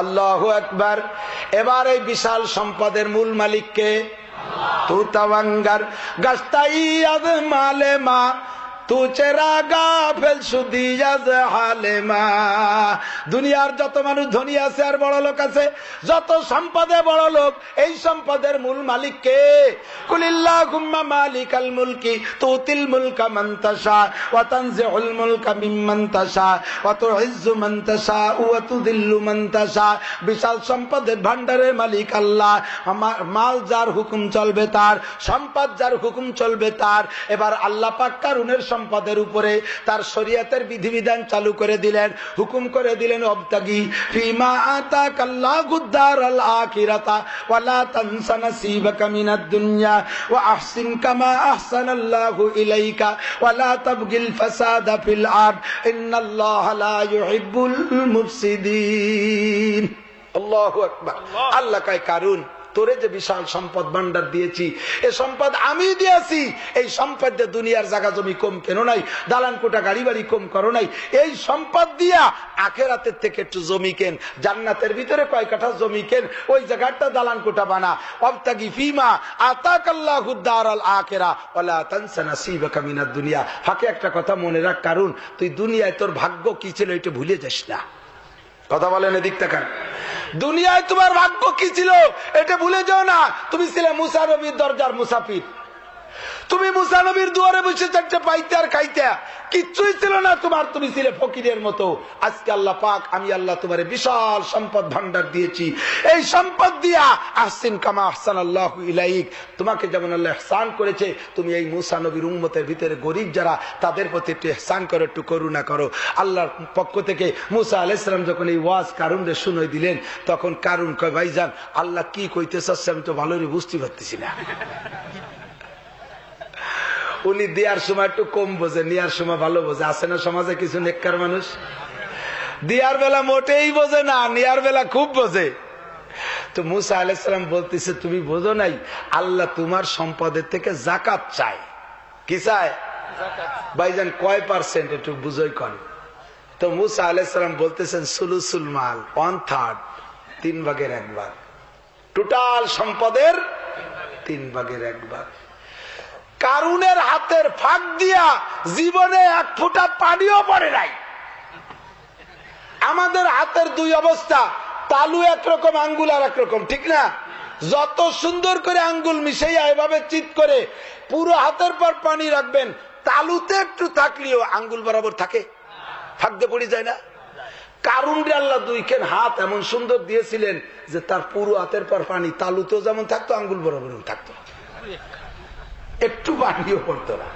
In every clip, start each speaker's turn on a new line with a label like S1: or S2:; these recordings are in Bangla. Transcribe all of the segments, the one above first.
S1: আল্লাহু আকবার। এবার এই বিশাল সম্পদের মূল মালিক কে? তু তাওয়াঙ্গার গাস্তাইয়াদ মালেমা তু চেরা গাফেল সুদিয়াজ হালেমা। দুনিয়ার যত মানুষ ধনী আছে আর বড় লোক আছে, যত সম্পদে বড় লোক, এই সম্পদের মূল মালিক কে? কুলিল্লাহুম্মা মালিকাল মুলকি তুতিল মুলকা মান তাশা ওয়া তানজিউল মুলকা মিম্মান তাশা ওয়া তুইজ্জু মান তাশা ওয়া তুযিল্লু মান তাশা। বিশাল সম্পদের ভান্ডারের মালিক আল্লাহ। আমার মাল যার হুকুম চলবে তার, সম্পদ যার হুকুম চলবে তার। এবার আল্লাহ পাক কারুনের সম্পদের উপরে তার শরীয়তের বিধিবিধান চালু করে দিলেন, হুকুম করে দিলেন, অবতাগি ফিমা আতাকাল্লাহুদ দারাল আখিরাতা ওয়া লা তানসা নাসিবাকা মিনাদ দুনিয়া ওয়া আহসিন কামা আহসানাল্লাহু ইলাইকা ওয়া লা তাবগিল ফাসাদা ফিল আরদ ইন্নাল্লাহা লা ইউহিব্বুল মুফসিদিন। আল্লাহু আকবার। আল্লাহ কয় কারুন, তোরে যে বিশাল সম্পদ ভান্ডার দিয়েছি, এই সম্পদ আমি দিয়েছি। এই সম্পদ দিয়ে দুনিয়ার জায়গা জমি কম কেন নাই, দালান কোটা গাড়ি বাড়ি কম করো নাই। এই সম্পদ দিয়া আখেরাতের থেকে একটু জমি কেন, জান্নাতের ভিতরে কয় কাঠা জমি কেন, ওই জায়গাটা দালান কোটা বানা। ওয়াবতাগি ফিমা আতাকাল্লাহুদ দারাল আখিরা ওয়া লা তানসা নাসিবাকা মিনাদ দুনিয়া। ফাঁকে একটা কথা মনে রাখ, কারণ তুই দুনিয়ায় তোর ভাগ্য কি ছিল এটা ভুলে যাস না। কথা বলেন, এদিক তাকান। দুনিয়ায় তোমার ভাগ্য কি ছিল এটা ভুলে যাও না। তুমি ছিলে মুসা নবীর দরজার মুসাফির, তুমি মুসা নবীর দুয়ারে বসে চারটে পাইতে আর খাইতে, কিচ্ছুই ছিল না তোমার, তুমি ছিলে ফকিরের মতো। আজকে আল্লাহ পাক, আমি আল্লাহ তোমার বিশাল সম্পদ ভান্ডার দিয়েছি। এই সম্পদ দিয়া আহসিন কামা আহসানাল্লাহু ইলাইক, তোমাকে যেমন আল্লাহ ইহসান করেছে, তুমি এই মুসা নবীর উম্মতের ভিতরে গরিব যারা, তাদের প্রতি একটু ইহসান করো, একটু করুণা করো। আল্লাহর পক্ষ থেকে মুসা আলাইহিস সালাম যখন এই ওয়াজ কারুনরে শুনাই দিলেন, তখন কারুন কয়, ভাইজান আল্লাহ কি কইতে চাচ্ছে আমি তো ভালোই বুঝতে পারতেছি না। উনি দেওয়ার সময় একটু কম বোঝে, নেওয়ার সময় ভালো বোঝে। আছে না সমাজে কিছু নেককার মানুষ, দেওয়ার বেলা মোটেই বোঝে না, নেওয়ার বেলা খুব বোঝে। তো মুসা আলাইহিস সালাম বলতেছে, তুমি বোঝো নাই, আল্লাহ তোমার সম্পদের থেকে যাকাত চায়। কি চায়? ভাইজান কয় পার্সেন্ট একটু বুঝই কন। তো মুসা আলাইহিস সালাম বলতেছেন, সুলুসুল মাল, 1/3, 3 ভাগের 1 ভাগ, টোটাল সম্পদের 3 ভাগের 1 ভাগ। কারুনের হাতের ফাঁক দিয়া জীবনে 1 ফোঁটা পানিও পড়ে নাই। আমাদের হাতের 2 অবস্থা, তালু একরকম, আঙ্গুল আর একরকম, ঠিক না? যত সুন্দর করে আঙ্গুল মিশাইয়া এভাবে চিৎ করে পুরো হাতের পর পানি রাখবেন, তালুতে একটু থাকলেও আঙ্গুল বরাবর থাকে, ফাঁক দিয়ে পড়ে যায় না? কারুনরে আল্লাহ 2 খান হাত এমন সুন্দর দিয়েছিলেন যে তার পুরো হাতের পর পানি তালুতেও যেমন থাকতো, আঙ্গুল বরাবর থাকতো, একটু পানিও পড়তো না।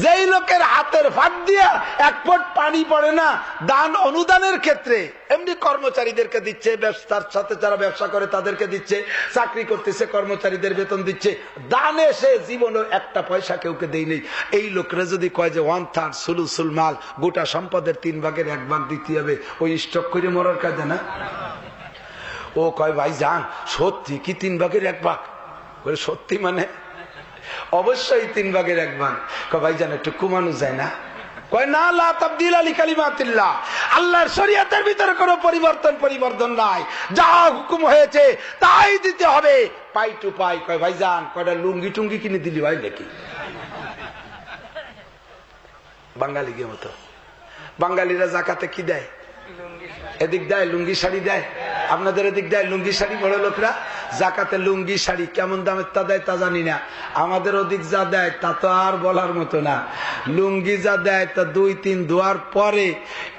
S1: যেই লোকের হাতের ফাঁক দিয়া 1 ফোঁট পানি পড়ে না, দান অনুদানের ক্ষেত্রে, এমনি কর্মচারীদেরকে দিচ্ছে, ব্যবসার সাথে যারা ব্যবসা করে তাদেরকে দিচ্ছে, চাকরি করতেছে কর্মচারীদের বেতন দিচ্ছে, দানে সে জীবনে 1টা পয়সা কেউকে দেই নেই। এই লোকরা যদি কয় যে 1/3 সুলুসুল মাল, গোটা সম্পদের 3 ভাগের 1 ভাগ দিতে হবে, ওই স্টক করে মরার কাজে না। ও কয়, ভাই যান সত্যি কি 3 ভাগের 1 ভাগ? বলে সত্যি মানে অবশ্যই 3 ভাগের 1 ভাগ। ভাই জান একটু কমানো যায় না? কয় না, লা তাবদীলা লিকালিমাতিল্লাহ, আল্লাহর শরীয়তের ভিতরে কোনো পরিবর্তন নাই, যা হুকুম হয়েছে তাই দিতে হবে, পাই টু পাই। কয় ভাই জান কয়টা লুঙ্গি টুঙ্গি কিনে দিলি ভাই নাকি? বাঙালি গে মতো। বাঙালিরা যাকাতে কি দেয়? এদিক দেয় লুঙ্গি শাড়ি দেয়, আপনাদের এদিক দেয় লুঙ্গি শাড়ি। বড় লোকরা যাকাতে লুঙ্গি শাড়ি কেমন দামের তা দেয় তা জানি না, আমাদের ওদিক যা দেয় তা তো আর বলার মতো না। লুঙ্গি যা দেয় তা 2-3 ধোয়ার পরে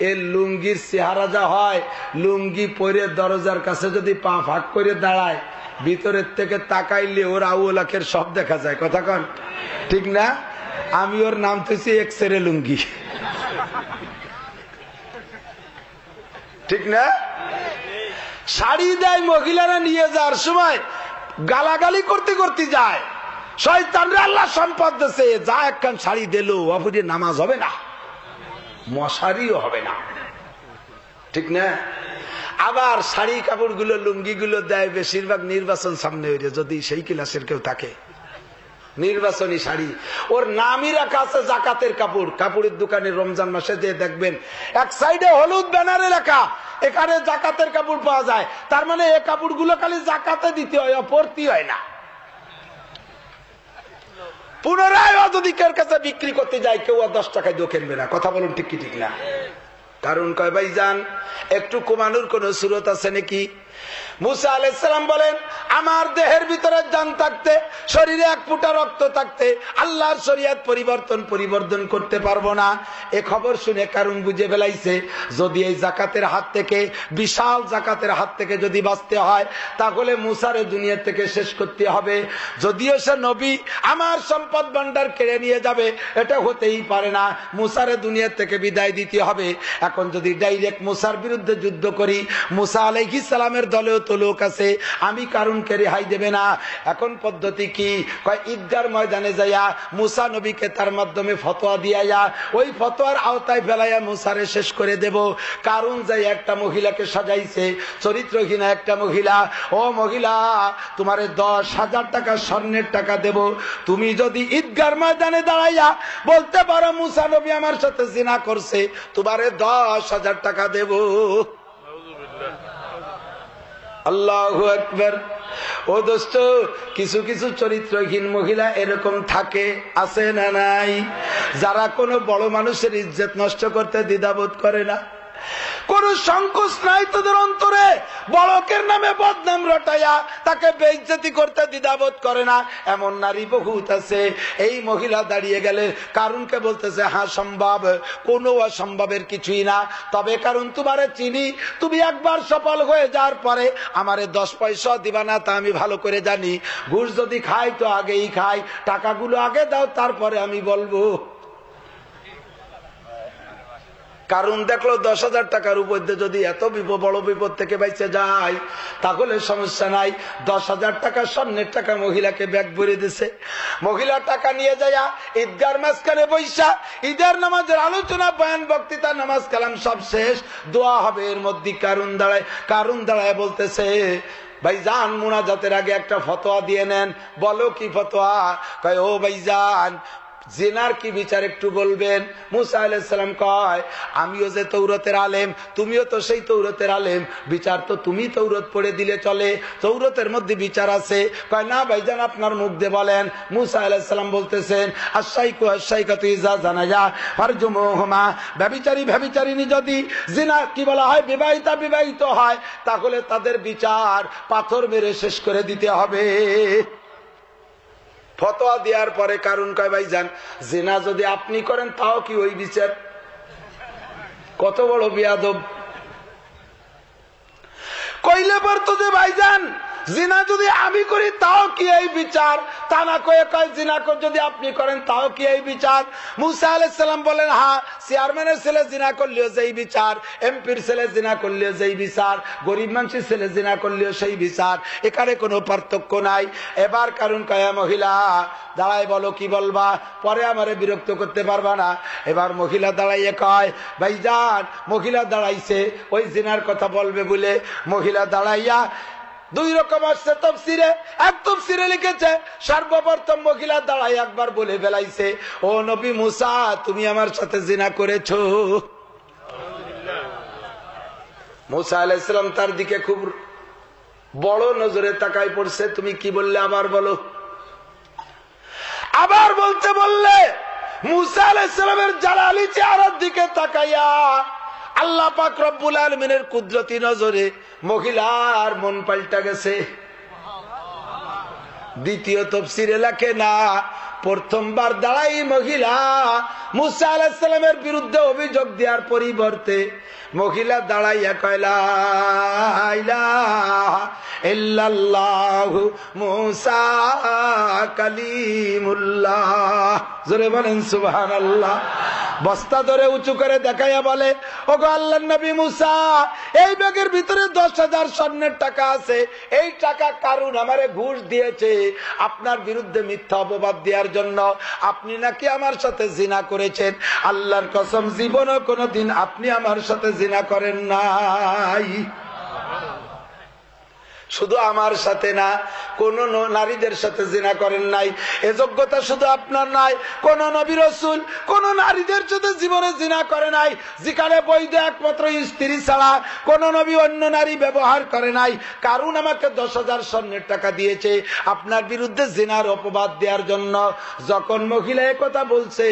S1: এর লুঙ্গির চেহারা যা হয়, লুঙ্গি পরে দরজার কাছে যদি পা ফাঁক করে দাঁড়ায়, ভিতরের থেকে তাকাইলে ওর আউলাখের সব দেখা যায়। কথা কন ঠিক না? আমি ওর নাম তুইছি এক্সরে লুঙ্গি, ঠিক না? শাড়ি দেয় মহিলারা, নিয়ে যাওয়ার সময় গালাগালি করতে করতে যায়, শয়তানরে আল্লাহ সম্পদ দিয়েছে, যা একখান শাড়ি দিল অপরে নামাজ হবে না, মশারিও হবে না, ঠিক না? আবার শাড়ি কাপড় গুলো, লুঙ্গি গুলো দেয় বেশিরভাগ নির্বাচন সামনে হইলে, যদি সেই ক্লাসের কেউ থাকে, নির্বাচনী শাড়ি, ওর নামই রাখা আছে জাকাতের কাপড়। কাপড়ের দোকানে রমজান মাসে যে দেখবেন এক সাইডে হলুদ ব্যানারে লেখা এখানে জাকাতের কাপড় পাওয়া যায়, তার মানে এই কাপড়গুলো খালি জাকাতে দিতে হয়, পড়তে হয় না। পুনরায় অধিকের কাছে বিক্রি করতে যায়, কেউ 10 টাকায় দো কিনবে না। কথা বলুন ঠিক কি ঠিক না? কারণ কয় ভাই যান একটু কমানোর কোন সুরত আছে নাকি? মুসা আলাইহিস সালাম বলেন, আমার দেহের ভিতরে জান থাকতে, শরীরে এক ফোঁটা রক্ত থাকতে আল্লাহর শরীয়ত পরিবর্তন করতে পারবো না। এ খবর শুনে কারণ বুঝে ফেলাইছে, যদি এই জাকাতের হাত থেকে, বিশাল জাকাতের হাত থেকে যদি বাঁচতে হয় তাহলে মুসারে দুনিয়া থেকে শেষ করতে হবে। যদিও সে নবী, আমার সম্পদ ভান্ডার কেড়ে নিয়ে যাবে, এটা হতেই পারে না। মুসারে দুনিয়া থেকে বিদায় দিতে হবে। এখন যদি ডাইরেক্ট মুসার বিরুদ্ধে যুদ্ধ করি, মুসা আলাইহিস সালামের দলেও তো লোক আছে, আমি কারুনকে রেহাই দেবে না। এখন পদ্ধতি কি? কয় ঈদগার ময়দানে যাইয়া মুসা নবীকে তার মাধ্যমে ফতোয়া দিয়াইয়া ওই ফতোয়ার আওতায় ফেলাইয়া মুসারে শেষ করে দেব। কারুন যাই একটা মহিলাকে সাজাইছে, চরিত্রহীনা একটা মহিলা, ও মহিলা তোমারে 10,000 টাকা স্বর্ণের টাকা দেব, তুমি যদি ঈদগার ময়দানে দাঁড়াইয়া বলতে পারো মুসা নবী আমার সাথে জিনা করছে, তোমারে 10,000 টাকা দেব। আল্লাহু আকবার। ও দোস্ত, কিছু কিছু চরিত্রহীন মহিলা এরকম থাকে, আছে না নাই? যারা কোনো বড় মানুষের ইজ্জত নষ্ট করতে দ্বিধাবোধ করে না, কোন সংকোচ নাই তাদের অন্তরে, বড়কের নামে বদনাম রটাইয়া তাকে বেইজ্জতি করতে দ্বিধাবোধ করে না। এমন নারী বহুত আছে। এই মহিলা দাঁড়িয়ে গেলে কারুনকে বলতেছে, হ্যাঁ সম্ভব, কোনো অসম্ভবের কিছুই না। তবে কারণ তোমারে চিনি, তুমি একবার সফল হয়ে যাওয়ার পরে আমারে 10 পয়সা দিবা না, তা আমি ভালো করে জানি। ঘুষ যদি খাই তো আগেই খাই, টাকাগুলো আগে দাও, তারপরে আমি বলবো। কারণ দেখলো 10,000 টাকার উপর যদি এত বড় বিপদ থেকে বাইচে যায় তাহলে সমস্যা নাই। 10,000 টাকা স্বর্ণের টাকা মহিলাকে ব্যাগ ভরে দিছে। মহিলা টাকা নিয়ে যায় ঈদগার মাঝখানে বৈশা, ঈদের নামাজের আলোচনা, বয়ান, বক্তৃতা, নামাজ কালাম সব শেষ, দোয়া হবে। এর মধ্যে কারুন দাঁড়ায় বলতেছে, ভাইজান মুনাজাতের আগে একটা ফতোয়া দিয়ে নেন। বলো কি ফতোয়া? কয়, ও ভাইজান জিনার কি বিচার একটু বলবেন? মুসা আলাইহিস সালাম কয়, আমিও যে তৌরাতের আলেম, তুমিও তো সেই তৌরাতের আলেম, বিচার তো তুমি তৌরাত পড়ে দিলে চলে, তৌরাতের মধ্যে বিচার আছে। কয়, না ভাইজান আপনার মুখ দিয়ে বলেন। মুসা আলাইহিস সালাম বলতেছেন, আশাইকাতু ইজা জানাজা ফারজুমুহুমা, ব্যভিচারিণী যদি জিনা কি বলা হয় বিবাহিত হয় তাহলে তাদের বিচার পাথর মেরে শেষ করে দিতে হবে। ফতোয়া দেওয়ার পরে কারণ কয়, ভাইজান জিনা যদি আপনি করেন তাও কি ওই বিচার? কত বড় বিয়াদব! কইলে পারতো যে ভাইজান জিনা যদি আমি করি তাও কি এই বিচার? তা না কয়ে কয় জিনা যদি আপনি করেন তাও কি এই বিচার? মুসা আলাইহিস সালাম বলেন, হ্যাঁ, চেয়ারম্যানের ছেলে জিনা করলেও যেই বিচার, এমপির ছেলে জিনা করলেও যেই বিচার, গরিব মানুষের ছেলে জিনা করলেও সেই বিচার, এখানে কোনো পার্থক্য নাই। এবার কারণ কয়া, মহিলা দাঁড়ায় বলো কি বলবা, পরে আমারে বিরক্ত করতে পারবা না। এবার মহিলা দাঁড়াইয়ে কয়, ভাইজান মহিলা দাঁড়াইছে ওই জিনার কথা বলবে বলে, মহিলা দাঁড়াইয়া 2 রকম আসছে তাফসীরে। এক তাফসীরে লিখেছে সর্বপ্রথম মহিলা দাঁড়ায় একবার বলে ফেলাইছে, ও নবী মুসা তুমি আমার সাথে জিনা করেছো। মুসা আলাইহিস সালাম তার দিকে খুব বড় নজরে তাকাই পড়ছে, তুমি কি বললে আবার বলো। আবার বলতে বললে মুসা আলাইহিস সালামের জালালি চেহারার দিকে তাকাইয়া আল্লাহ পাক রব্বুল আলামিনের কুদরতি নজরে মহিলার মন পাল্টা গেছে। দ্বিতীয় তাফসীরে লেখে না, প্রথমবার দাঁড়াই মহিলা মুসা আলাইহিস সালামের বিরুদ্ধে অভিযোগ দেওয়ার পরিবর্তে মহিলা দাঁড়াইয়া কয়, লা ইলাহা ইল্লাল্লাহু মুসা কালিমুল্লাহ। জোরে বলেন সুবহানাল্লাহ। বস্তা ধরে উঁচু করে দেখাইয়া বলে, ওগো আল্লাহর নবী মুসা, এই ব্যাগের ভিতরে 10,000 স্বর্ণের টাকা আছে, এই টাকা কারুন আমারে ঘুষ দিয়েছে আপনার বিরুদ্ধে মিথ্যা অপবাদ দেওয়ার জন্য। আপনি নাকি আমার সাথে জিনা করেছেন, আল্লাহর কসম জীবনও কোনোদিন আপনি আমার সাথে জিনা করেন নাই। শুধু আমার সাথে না, কোন নারীদের সাথে জিনা করেন নাই। এ যোগ্যতা শুধু আপনার নাই, কোন নবী রাসূল কোন নারীদের সাথে জীবনে জিনা করে নাই। যেখানে বৈধ একমাত্র স্ত্রী ছাড়া কোন নবী অন্য নারী ব্যবহার করে নাই। কারণ আমাকে 10,000 স্বর্ণের টাকা দিয়েছে আপনার বিরুদ্ধে জিনার অপবাদ দেওয়ার জন্য। যখন মহিলা কথা বলছে,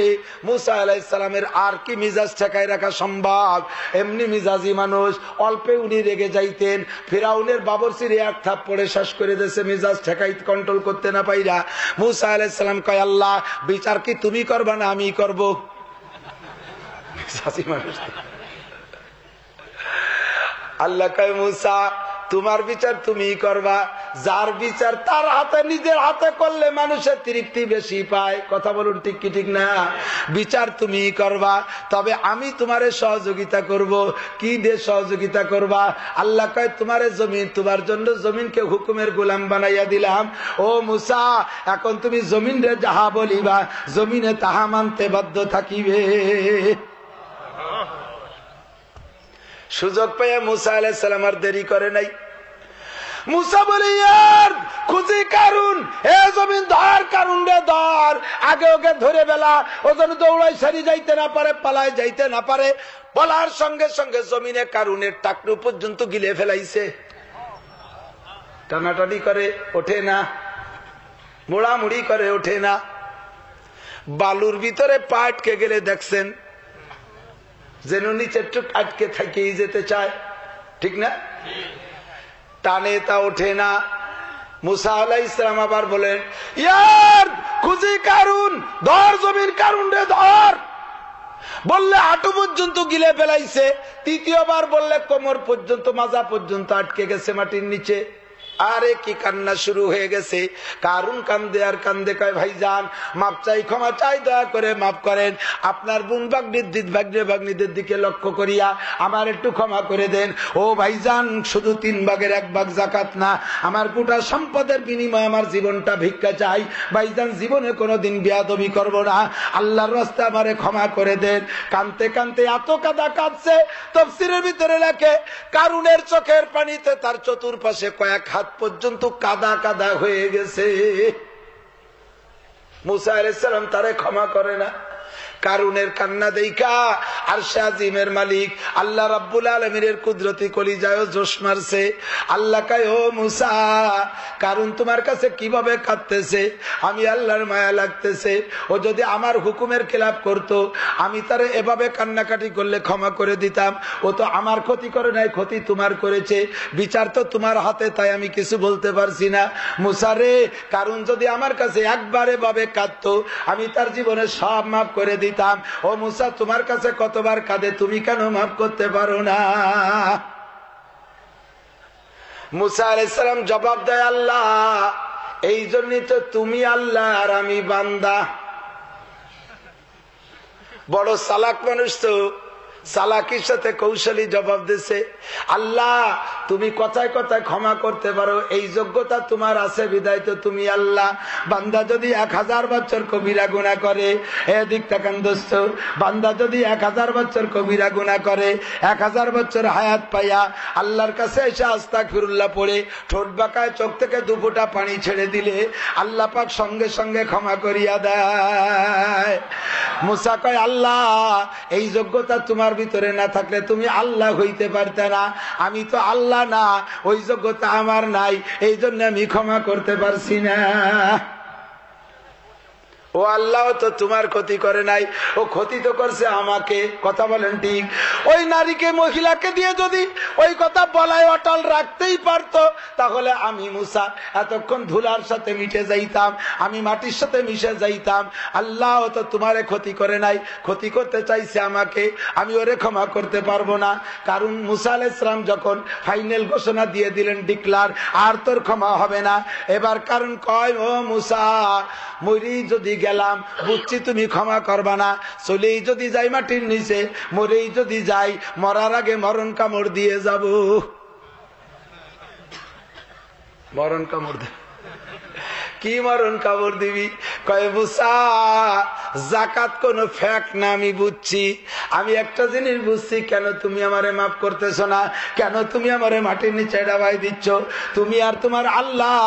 S1: মুসা আলাইহিস সালামের আর কি মিজাজ ঠেকায় রাখা সম্ভব? এমনি মিজাজি মানুষ, অল্পে উনি রেগে যাইতেন। ফিরাউনের বাবরচির এক থাপ্পড়ে শেষ করে দিয়েছে, মিজাজ ঠেকাই কন্ট্রোল করতে না পাইরা। মুসা আলাইহিস সালাম কয়, আল্লাহ বিচার কি তুমি করবা না আমি করব? মিজাজি মানুষ। আল্লাহ কয়, মুসা তোমার বিচার তুমি করবা। যার বিচার তার হাতে, নিজের হাতে করলে মানুষের তৃপ্তি বেশি পায়। কথা বলুন ঠিক কি ঠিক না? বিচার তুমি করবা, তবে আমি তোমারে সহযোগিতা করব। কি দিয়ে সহযোগিতা করবা? আল্লাহ কয়, তোমারে জমিন, তোমার জন্য জমিনকে হুকুমের গোলাম বানাইয়া দিলাম। ও মুসা, এখন তুমি জমিন রে যাহা বলিবা জমিনে তাহা মানতে বাধ্য থাকিবে। সুযোগ পেয়ে মুসা আলাইহিস সালাম আর দেরি করে নাই। মুসা বলে, ইয়ার খুঁজি কারুন, হে জমিন ধর, কারুন রে ধর। আগে ওকে ধরে বেলা, ও যেন দৌড়াই সারি যাইতে না পারে, পালায় যাইতে না পারে। বলার সঙ্গে সঙ্গে জমিনে কারুনের টাকনু পর্যন্ত গিলে ফেলাইছে। টানাটানি করে ওঠে না, মোড়ামুড়ি করে ওঠে না। বালুর ভিতরে পা আটকে গেলে দেখছেন যেন নিচে টুক আটকে থেকেই যেতে চায়, ঠিক না? টানে তা ওঠে না। মুসা আলাইহিস সালাম আবার বলেন, ইয়ার খুঁজি কারুন, ধর জমিন, কারুন রে ধর। বললে হাঁটু পর্যন্ত গিলে ফেলাইছে। তৃতীয়বার বললে কোমর পর্যন্ত, মাজা পর্যন্ত আটকে গেছে মাটির নিচে। আরে কি কান্না শুরু হয়ে গেছে। কারুন কান্দে আর কান্দে, কয় ভাইজান মাপ চাই, ক্ষমা চাই, দয়া করে মাফ করেন। আপনার বোন ভাগ্নিদের দিকে লক্ষ্য করিয়া আমার একটু ক্ষমা করে দেন। ও ভাইজান, শুধু 3 ভাগের 1 ভাগ জাকাত না, আমার গোটা সম্পদের বিনিময়ে আমার জীবনটা ভিক্ষা চাই। ভাইজান, জীবনে কোনোদিন বেয়াদবি করব না, আল্লাহর রাস্তায় আমারে ক্ষমা করে দেন। কানতে কানতে এত কাদা কাঁদছে, তাফসীরের ভিতরে লেখে কারুনের চোখের পানিতে তার চতুর্পাশে কয়েক হাত পর্যন্ত কাদা কাদা হয়ে গেছে। মুসা আলাইহিস সালাম তারে ক্ষমা করে না। কারুনের কান্না দেইখা আরশে আজিমের মালিক আল্লাহ রাব্বুল আলামিনের কুদরতি কলিজায় জোশ মারছে। আল্লাহ কয়, ও মুসা, কারুন তোমার কাছে কিভাবে কাঁদতেছে, আমি আল্লাহর মায়া লাগতেছে। ও যদি আমার হুকুমের খেলাফ করত, আমি তারে এভাবে কান্নাকাটি করলে ক্ষমা করে দিতাম। ও তো আমার ক্ষতি করে নাই, ক্ষতি তোমার করেছে। বিচার তো তোমার হাতে, তাই আমি কিছু বলতে পারছি না। মুসা রে, কারুন যদি আমার কাছে একবার এভাবে কাঁদতো, আমি তার জীবনে সব মাফ করে দিতাম। ও মুসা, তোমার কাছে কতবার কাঁদে, তুমি কেন মাফ করতে পারো না? মুসা আলাইহিস সালাম জবাব দেয়, আল্লাহ এই জন্যই তো তুমি আল্লাহ আর আমি বান্দা। বড় চালাক মানুষ তো, চালাকির সাথে কৌশলী জবাব দিছে, আল্লাহ তুমি কথায় কথায় ক্ষমা করতে পারো, এই যোগ্যতা তোমার আছে, বিদায় তো তুমি আল্লাহ। বান্দা যদি 1000 বছর কবিরা গুনাহ করে, এদিক তাকান দোস্ত, বান্দা যদি 1000 বছর কবিরা গুনাহ করে, 1000 বছর হায়াত পাইয়া আল্লাহর কাছে এসে আস্তাগফিরুল্লাহ পড়ে ঠোঁট বাঁকায় চোখ থেকে 2 ফোঁটা পানি ছেড়ে দিলে আল্লাহ পাক সঙ্গে সঙ্গে ক্ষমা করিয়া দেয়। মুসা কয়, আল্লাহ এই যোগ্যতা তোমার ভিতরে না থাকলে তুমি আল্লাহ হইতে পারতে না। আমি তো আল্লাহ না, ওই যোগ্যতা আমার নাই, এই জন্য আমি ক্ষমা করতে পারছি না। ও আল্লাহ তো তোমার ক্ষতি করে নাই, ও ক্ষতি তো করছে আমাকে। কথা বলেন ঠিক? ওই নারীকে, মহিলাকে দিয়ে যদি ওই কথা বলায় অটল রাখতেই পারতো, তাহলে আমি মুসা এতক্ষণ ধুলার সাথে মিশে যাইতাম, আমি মাটির সাথে মিশে যাইতাম। আল্লাহ তো তোমারে ক্ষতি করে নাই, ক্ষতি করতে চাইছে আমাকে, আমি ওরে ক্ষমা করতে পারবো না। কারণ মুসা আলাইহিস সালাম যখন ফাইনাল ঘোষণা দিয়ে দিলেন, ডিক্লার, আর তোর ক্ষমা হবে না। এবার কারণ কয়, ও মুসা, মরি যদি গেলাম, বুঝছি তুমি ক্ষমা করবা না, চলেই যদি যাই মাটির নিচে, মরেই যদি যাই, মরার আগে মরণ কামড় দিয়ে যাব। মরণ কামড় দে, কি মরণ কামড় দিবি? কয় মুসা, জাকাত কোনো ফ্যাক না আমি বুঝছি। আমি একটা জিনিস বুঝছি, কেন তুমি আমারে মাফ করতেছো না, কেন তুমি আমারে মাটির নিচে ডাবাই দিচ্ছ? তুমি আর তোমার আল্লাহ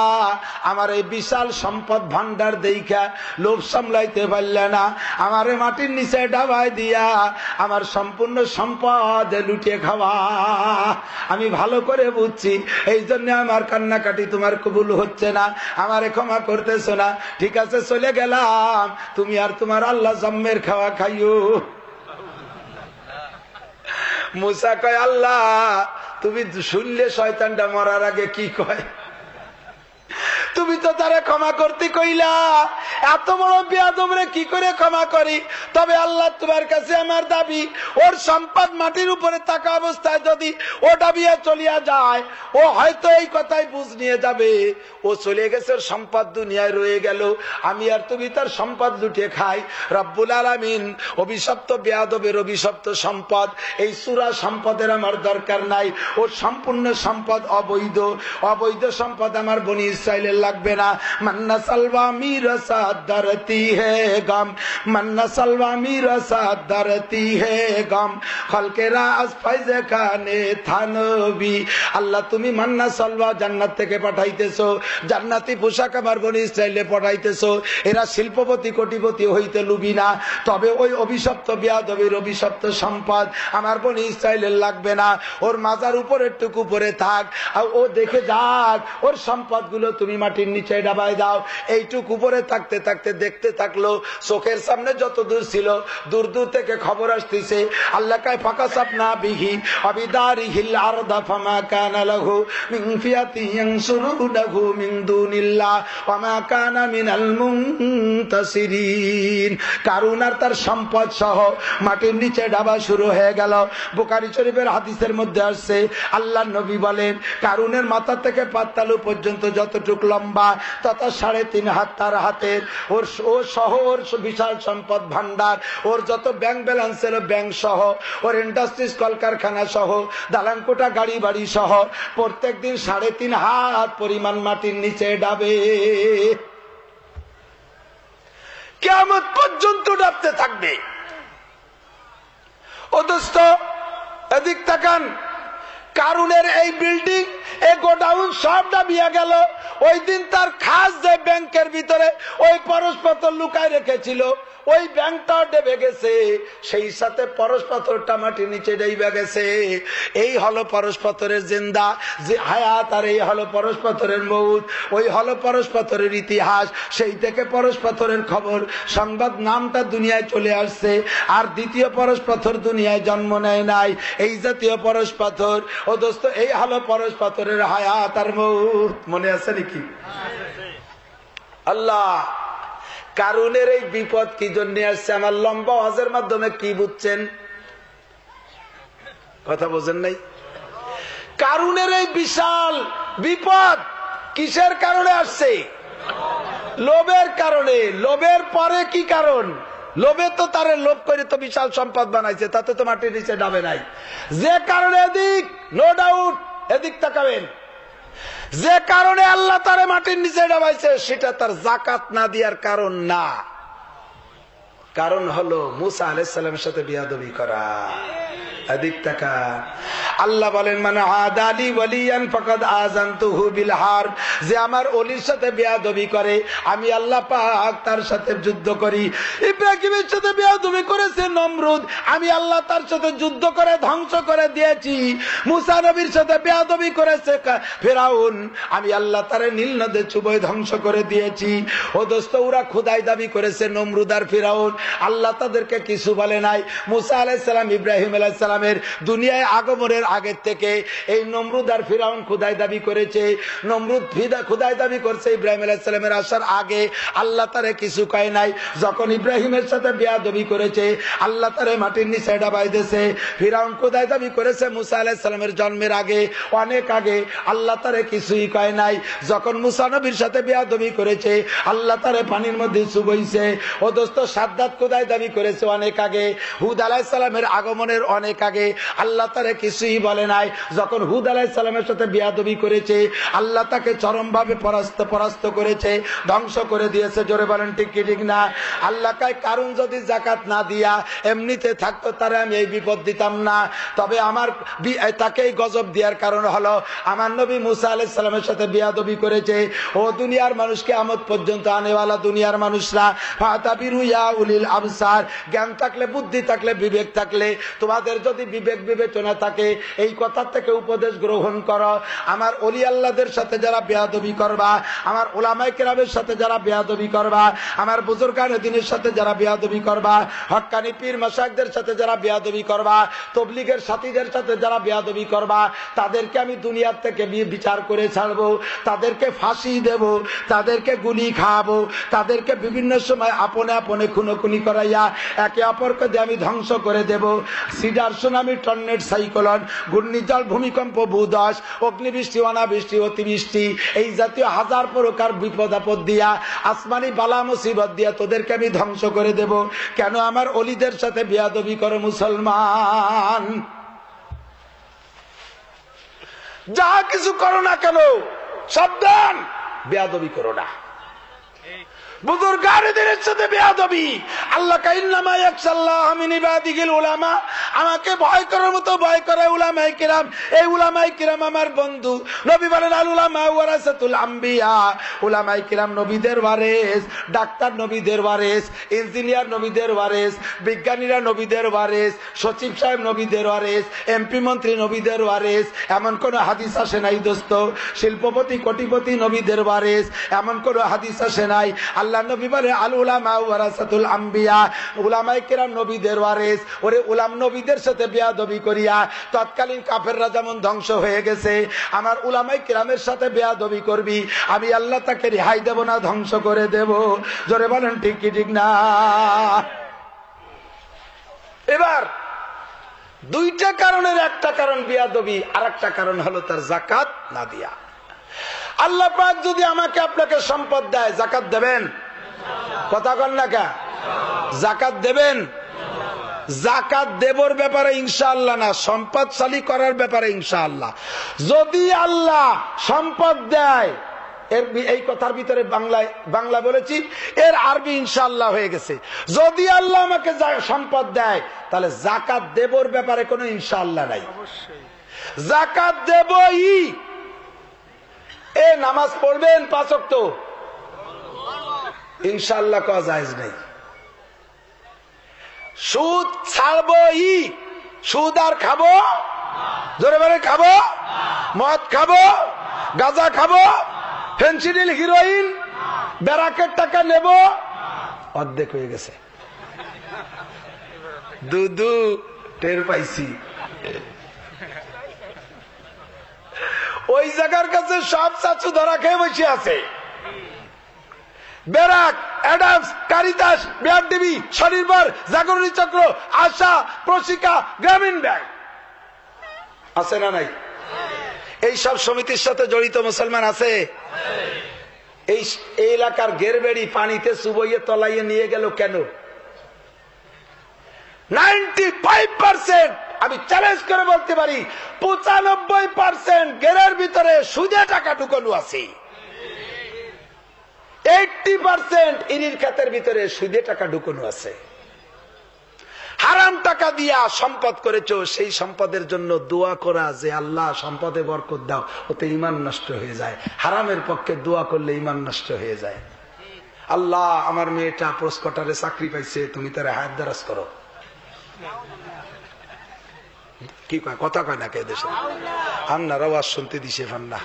S1: আমার এই বিশাল সম্পদ ভান্ডার দেইখা লোভ সামলাইতে পারলে না, আমারে মাটির নিচে ডাবাই দিয়া আমার সম্পূর্ণ সম্পদ লুটিয়ে খাওয়া। আমি ভালো করে বুঝছি, এই জন্য আমার কান্নাকাটি তোমার কবুল হচ্ছে না, আমারে ক্ষমা করতেছো না। ঠিক আছে, চলে গেলাম, তুমি আর তোমার আল্লাহ জম্মের খাওয়া খাইও। মুসা কয়, আল্লাহ তুমি শুনলে শয়তানটা মরার আগে কি কয়? তুমি তো তারা ক্ষমা করতে কইলা, এত বড় বেয়াদবরে কি করে ক্ষমা করি? তবে আল্লাহ তোমার কাছে আমার দাবি, ওর সম্পদ মাটির উপরে থাকা অবস্থায় যদি ও ডাবিয়া চলিয়া যায়, ও হয়তো এই কথাই বুঝ নিয়ে যাবে ও চলে গেছে, ওর সম্পদ দুনিয়ায় রয়ে গেল, আমি আর তুমি তার সম্পদ লুটিয়ে খাই। রব্বুল আলামিন অভিশপ্ত বেয়াদবের অভিশপ্ত সম্পদ, এই সূরা সম্পদের আমার দরকার নাই, ওর সম্পূর্ণ সম্পদ অবৈধ, অবৈধ সম্পদ আমার বনি ইসরাইলের লাগবে না। মান্না সালবা মিরাসা ধরতি হে গম, মান্না সালবা মিরাসা ধরতি হে গম, খলকেরা আজ ফাইজে খানে থানবি। আল্লাহ তুমি মান্না সালবা জান্নাত থেকে পাঠাইতেছো, জান্নাতি পোশাক আমার বনি ইসরাইলে পাঠাইতেছো, এরা শিল্পপতি কোটিপতি হইতে লুবি না, তবে ওই অভিশপ্ত বেয়াদবের অভিশপ্ত সম্পদ আমার বনি ইসরাইলের লাগবে না, ওর মাজার উপরের টুকু উপরে থাক, আর ও দেখে যাক ওর সম্পদগুলো তুমি মাটির নিচে ডাবাই দাও। এইটুকু উপরে থাকতে থাকতে দেখতে থাকলো, চোখের সামনে যত দূর ছিল দূর দূর থেকে খবর আসতেছে, আল্লাহ কায় ফাঁকা সাপনা বিহি অবিদারিহিল আরদা ফামা কানা লাহু মিন ফিয়াতি ইয়ানসুরুনাহু মিন দুনিল্লাহ ওয়া মা কানা মিনাল মুনতাসিরিন। কারুন আর তার সম্পদ সহ মাটির নিচে ডাবা শুরু হয়ে গেল। বুখারী শরীফের হাদিসের মধ্যে আসছে, আল্লাহর নবী বলেন, কারুনের মাথা থেকে পাতালু পর্যন্ত যতটুক লম্বা তত 3.5 হাত তার হাতের, ওর সহ ওর বিশাল সম্পদ ভান্ডার, ওর যত ব্যাংক ব্যালেন্স ছিল ব্যাংক সহ, ওর ইন্ডাস্ট্রিজ কলকারখানা সহ, দালানকোটা গাড়ি বাড়ি সহ প্রত্যেক দিন 3.5 হাত পরিমাণ মাটির নিচে ডাবে, কিয়ামত পর্যন্ত ডাবতে থাকবে। ও দোস্ত এদিক তাকান, কারুনের এই বিল্ডিং, এই গোডাউন সব ডাবিয়া গেল। ওই দিন তার খাস যে ব্যাংকের ভিতরে ওই পরশপত্র লুকায় রেখেছিল, ওই ব্যাংকটাও ডেবে গেছে, সেই সাথে পরশপত্রটা মাটির নিচে ডেবে গেছে। এই হলো পরশপত্রের জিন্দা যে হায়াত, আর এই হলো পরশপত্রের মউত, ওই হলো পরশপত্রের ইতিহাস। সেই থেকে পরশপত্রের খবর সংবাদ নামটা দুনিয়ায় চলে আসছে, আর দ্বিতীয় পরশপত্র দুনিয়ায় জন্ম নেয় নাই, এই জাতীয় পরশপত্র। ও দোস্ত এই হলো পরশপত্রের হায়াত আর মউত। মনে আছে নাকি? আল্লাহ কারুনের এই বিপদ কি জন্য আসছে? আমার লম্বা ওয়াজের মাধ্যমে কি বুঝছেন? কথা বোঝেন নাই? কারুনের এই বিশাল বিপদ কিসের কারণে আসছে? লোভের কারণে। লোভের পরে কি কারণ? লোভে তো তারে লোভ করে তো বিশাল সম্পদ বানাইছে, তাতে তো মাটির নিচে ডাবে নাই। যে কারণে এদিক, নো ডাউট এদিক তাকাবেন, যে কারণে আল্লাহ তারে মাটির নিচে ডাবাইছে সেটা তার যাকাত না দেওয়ার কারণ না। কারণ হলো মুসা আলাইহিস সালামের সাথে বিয়াদবি করা। এদিক তাকা, আল্লাহ বলেন, মানে আদালি ওয়ালিয়ান ফাকাদ আযানতুহু বিল হারব, যে আমার ওলির সাথে বেয়াদবি করে আমি আল্লাহ পাক তার সাথে যুদ্ধ করি। ইব্রাহিমের সাথে বেয়াদবি করেছে নমরুদ, আমি আল্লাহ তার সাথে যুদ্ধ করে ধ্বংস করে দিয়েছি। মুসা নবীর সাথে বেয়াদবি করেছে ফিরাউন, আমি আল্লাহ তারে নীল নদে চুবই ধ্বংস করে দিয়েছি। ও দোস্ত ওরা খোদাই দাবি করেছে নমরুদ আর ফিরাউন, আল্লাহ তাদেরকে কিছু বলে নাই। মুসা আলাইহিস সালাম ইব্রাহিম আলাইহিস সালামের দুনিয়ায় আগমনের আগের থেকে এই নমরুদ আর ফিরাউন খোদাই দাবি করেছে। নমরুদ খোদাই দাবি করছে ইব্রাহিম আলাইহিস সালামের আসার আগে, আল্লাহ তারে কিছু কয় নাই। যখন ইব্রাহিমের সাথে বেয়াদবি করেছে আল্লাহ তারে মাটির নিচে ডাবাই দিয়েছে। ফিরাউন খোদাই দাবি করেছে মুসা আলাইহিস সালামের জন্মের আগে, অনেক আগে, আল্লাহ তারে কিছুই কয় নাই। যখন মুসা নবীর সাথে বেয়াদবি করেছে আল্লাহ তারে পানির মধ্যে চুবাইছে। ও দোস্ত সাদ্দাত খোদাই দাবি করেছে অনেক আগে, হুদ আলাইহিস সালামের আগমনের অনেক আগে আল্লাহ তারে কিছুই বলে নাই। যখন হুদ আলাইহিস সালামের সাথে বিয়াদবি করেছে আল্লাহ তাকে চরমভাবে পরাস্ত করেছে, ধ্বংস করে দিয়েছে। জোরে বলেন ঠিক কি ঠিক না? আল্লাহ কয় কারণ যদি যাকাত না দিয়া এমনিতে থাকতো তারে আমি এই বিপদ দিতাম না। তবে আমার তাকেই গজব দেওয়ার কারণ হলো আমার নবী মুসা আলাইহিস সালামের সাথে বিয়াদবি করেছে। ও দুনিয়ার মানুষকে কিয়ামত পর্যন্ত আনেওয়ালা দুনিয়ার মানুষরা, ফাতাবিরু ইয়া উলিল আবসার, জ্ঞান থাকলে, বুদ্ধি থাকলে, বিবেক থাকলে, তোমাদের যদি বিবেক বিবেচনা থাকে এই কথা থেকে উপদেশ গ্রহণ করো। আমার ওলি আল্লাহদের সাথে যারা বেয়াদবি করবা, আমার উলামায়ে কেরামের সাথে যারা বেয়াদবি করবা, আমার বুজুর্গানে দ্বীনের সাথে যারা বেয়াদবি করবা, হক্কানি পীর মাশায়েখদের সাথে যারা বেয়াদবি করবা, তবলিগের সাথীদের সাথে যারা বেয়াদবি করবা, তাদেরকে আমি দুনিয়ার থেকে বিচার করে ছাড়বো, তাদেরকে ফাঁসি দেব, তাদেরকে গুলি খাওয়াবো, তাদেরকে বিভিন্ন সময় আপনে আপনে খুনোখুনি করাইয়া একে অপরকে দিয়ে আমি ধ্বংস করে দেব। সিডার, সুনামি, টর্নেড, সাইক্লোন, ঘূর্ণিঝড়, ভূমিকম্প, ভূধস, অগ্নিবৃষ্টি, অনাবৃষ্টি, অতিবৃষ্টি, এই জাতীয় হাজার প্রকার বিপদ আপদ দিয়া, আসমানি বালা মুসিবত দিয়া তোদেরকে আমি ধ্বংস করে দেব। কেন আমার অলিদের সাথে বেয়াদবি করো মুসলমান? যা কিছু করো না কেন সাবধান, বেয়াদবি করো না। বুজুর্গানের সাথে বেয়াদবি, আল্লাহ কাইন্নামা ইয়াকশাল্লাহ মিন ইবাদিহিল উলামা, আমাকে ভয় করার মতো ভয় করে উলামায়ে কিরাম। এই উলামায়ে কিরাম আমার বন্ধু। নবী বলেন আল উলামা ওয়ারাসাতুল আম্বিয়া, উলামায়ে কিরাম নবীদের ওয়ারিস। ডাক্তার নবীদের ওয়ারিস, ইঞ্জিনিয়ার নবীদের ওয়ারিস, বিজ্ঞানীরা নবীদের ওয়ারিস, সচিব সাহেব নবীদের ওয়ারিস, এমপি মন্ত্রী নবীদের ওয়ারিস। এমন কোন হাদিস আসে নাই দোস্ত। শিল্পপতি কোটিপতি নবীদের ওয়ারিস, এমন কোন হাদিস আসে নাই। আল্লাহ নবী বলে আল উলামা ওয়ারাসাতুল আম্বিয়া, উলামায়ে কেরাম নবীদের ওয়ারিস। ওরে উলাম নবীদের সাথে বেয়াদবি করিয়া তৎকালীন কাফেররা যেমন ধ্বংস হয়ে গেছে, আমার উলামায়ে কেরামের সাথে বেয়াদবি করবি, আমি আল্লাহ তাকে রেহাই দেব না, ধ্বংস করে দেব। জোরে বলেন ঠিক কি ঠিক না? এবার দুইটা কারণের একটা কারণ বেয়াদবি, আর একটা কারণ হলো তার যাকাত না দিয়া। আল্লাহ পাক যদি আমাকে আপনাকে সম্পদ দেয়, যাকাত দেবেন? কথা বল না কা? যাকাত দেবেন? যাকাত দেবর ব্যাপারে ইনশাআল্লাহ না, সম্পদশালী করার ব্যাপারে ইনশাআল্লাহ। যদি আল্লাহ সম্পদ দেয়, এই কথার ভিতরে বাংলা বলেছি, এর আরবি ইনশাআল্লাহ হয়ে গেছে। যদি আল্লাহ আমাকে সম্পদ দেয় তাহলে যাকাত দেবর ব্যাপারে কোনো ইনশাআল্লাহ নাই। যাকাত দেবই। এ নামাজ পড়বেন 5 ওয়াক্ত, ইনশাআল্লাহ কওয়া জায়েজ নাই। সুদ ছাড়বই, সুদ আর খাবো? জোরে বলে খাবো? মদ খাবো? গাঁজা খাবো? ফেন্সিডিল, হিরোইন, ব্যারাকের টাকা নেব? অর্ধেক হয়ে গেছে। দুদু টের পাইছি। ওই জায়গার কাছে সব চাচু ধরা খেয়ে বসে আছে। ব্যারাক, অ্যাডামস, কারিতাস, বিআরডিবি, স্বনির্ভর, জাগরণী চক্র, আশা, প্রশিকা, গ্রামীণ ব্যাংক আছে না নাই? এই সব সমিতির সাথে জড়িত মুসলমান আছে। এই এলাকার গেরবেড়ি পানিতে চুবইয়ে তলাইয়ে নিয়ে গেল কেন? 95% আমি চ্যালেঞ্জ করে বলতে পারি 95% গেরের ভিতরে সুদে টাকা ঢুকানো আছে। 80% ইনির খাতের ভিতরে সুদে টাকা ঢুকানো আছে। হারাম টাকা দিয়া সম্পদ করেছো, সেই সম্পদের জন্য দোয়া করা যে আল্লাহ সম্পদে বরকত দাও, ওতে ঈমান নষ্ট হয়ে যায়। হারামের পক্ষে দোয়া করলে ঈমান নষ্ট হয়ে যায়। আল্লাহ আমার মেয়েটা পোস্টকটারে চাকরি পাইছে, তুমি তার হায়াত দারাজ করো। কি কয়? কথা কয় না কে দেশে? আপনার আওয়াজ শুনতে দিছে ফান্না।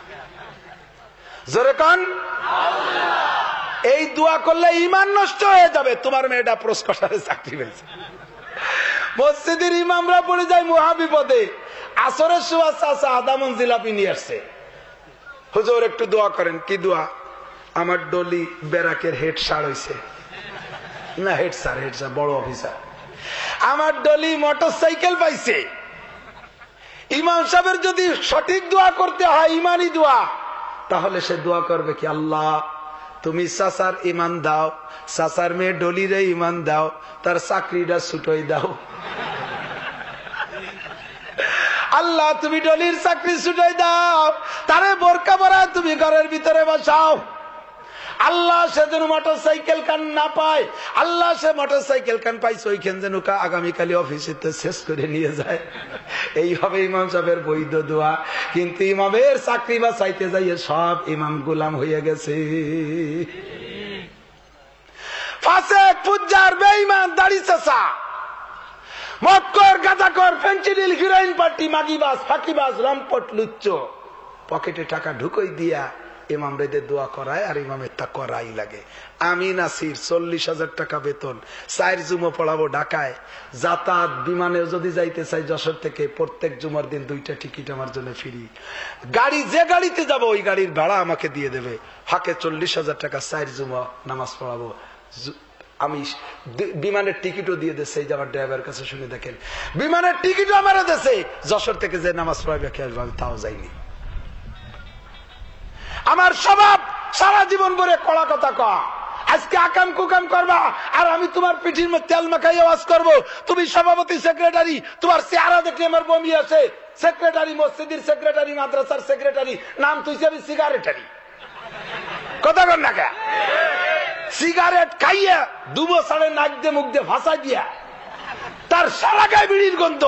S1: জোরে কন। এই দোয়া করলে ঈমান নষ্ট হয়ে যাবে। তোমার মেয়েটা পোস্টকটারে চাকরি পাইছে। মসজিদের ইমামরা পড়ে যায় মহাবিপদে। আসরের সুবাস চাচা আদামন জিলাপি নিয়ে আসছে, হুজুর একটু দোয়া করেন। কি দোয়া? আমার ডলি ব্যারাকের হেড স্যার হইছে না, হেড স্যার বড় অফিসার। আমার ডলি মোটরসাইকেল পাইছে। ইমাম সাহেবের যদি সঠিক দোয়া করতে হয়, ইমানি দোয়া, তাহলে সে দোয়া করবে কি, আল্লাহ তুমি চাচার ইমান দাও, চাচার মেয়ে ডলিরে ইমান দাও, তার চাকরিটা ছুটোই দাও। আল্লাহ তুমি ডলির চাকরি ছুটাই দাও, তারে বোরকা পরায় তুমি ঘরের ভিতরে বসাও। আল্লাহ সে যেন মোটর সাইকেল কান না পায়, আল্লাহ সে মোটর সাইকেল কান পাইছে ওইখান যেন আগামীকালে অফিসে শেষ করে নিয়ে যায়। এইভাবে ইমাম সাহেবের বৈধ দোয়া। কিন্তু ইমামের চাকরি বা চাইতে যাইয়ে সব ইমাম গোলাম হয়ে গেছে। ফাসেক, ফুজ্জার, বেঈমান, দাড়ি চাচা, মক্কর, গাঁজাখোর, ফেন্সিডিল, হিরোইন পার্টি, মাগিবাজ, ফাঁকিবাজ, লম্পট, লুচ্চ, পকেটে টাকা ঢুকই দিয়া ইমাম রেদের দোয়া করায়, আর ইমামের তা করাই লাগে। আমি নাসির 40,000 টাকা বেতন, 4 জুমো পড়াবো ঢাকায়, যাতায়াত বিমানে যদি যাইতে চাই যশোর থেকে, প্রত্যেক জুমার দিন 2টা টিকিট আমার জন্য ফ্রি। গাড়ি যে গাড়িতে যাব ওই গাড়ির ভাড়া আমাকে দিয়ে দেবে। হাকে 40,000 টাকা, 4 জুমা নামাজ পড়াবো। আমি বিমানের টিকিটও দিয়ে দেশে, এই যে আমার ড্রাইভার কাছে শুনে দেখেন, বিমানের টিকিটও আমার দেশে। যশোর থেকে যে নামাজ পড়াবে কে আসবে, আমি তাও যাইনি। আমার স্বভাব সারা জীবন ভরে কড়া কথা কয়া। আজকে আকাম কুকাম করবা আর আমি তোমার পিঠির মধ্যে তেল মাখাই আওয়াজ করবো। তুমি সভাপতি, সেক্রেটারি, তোমার চেহারা দেখলে আমার বমি আসে। সেক্রেটারি, মসজিদের সেক্রেটারি, মাদ্রাসার সেক্রেটারি, নাম তুই যাবি সিগারেটারি। কথা কর না কে? সিগারেট খাইয়া 2 বছরের নাক দিয়ে মুখ দিয়ে ভাষা দিয়া তার সারা গায়ে বিড়ির গন্ধ।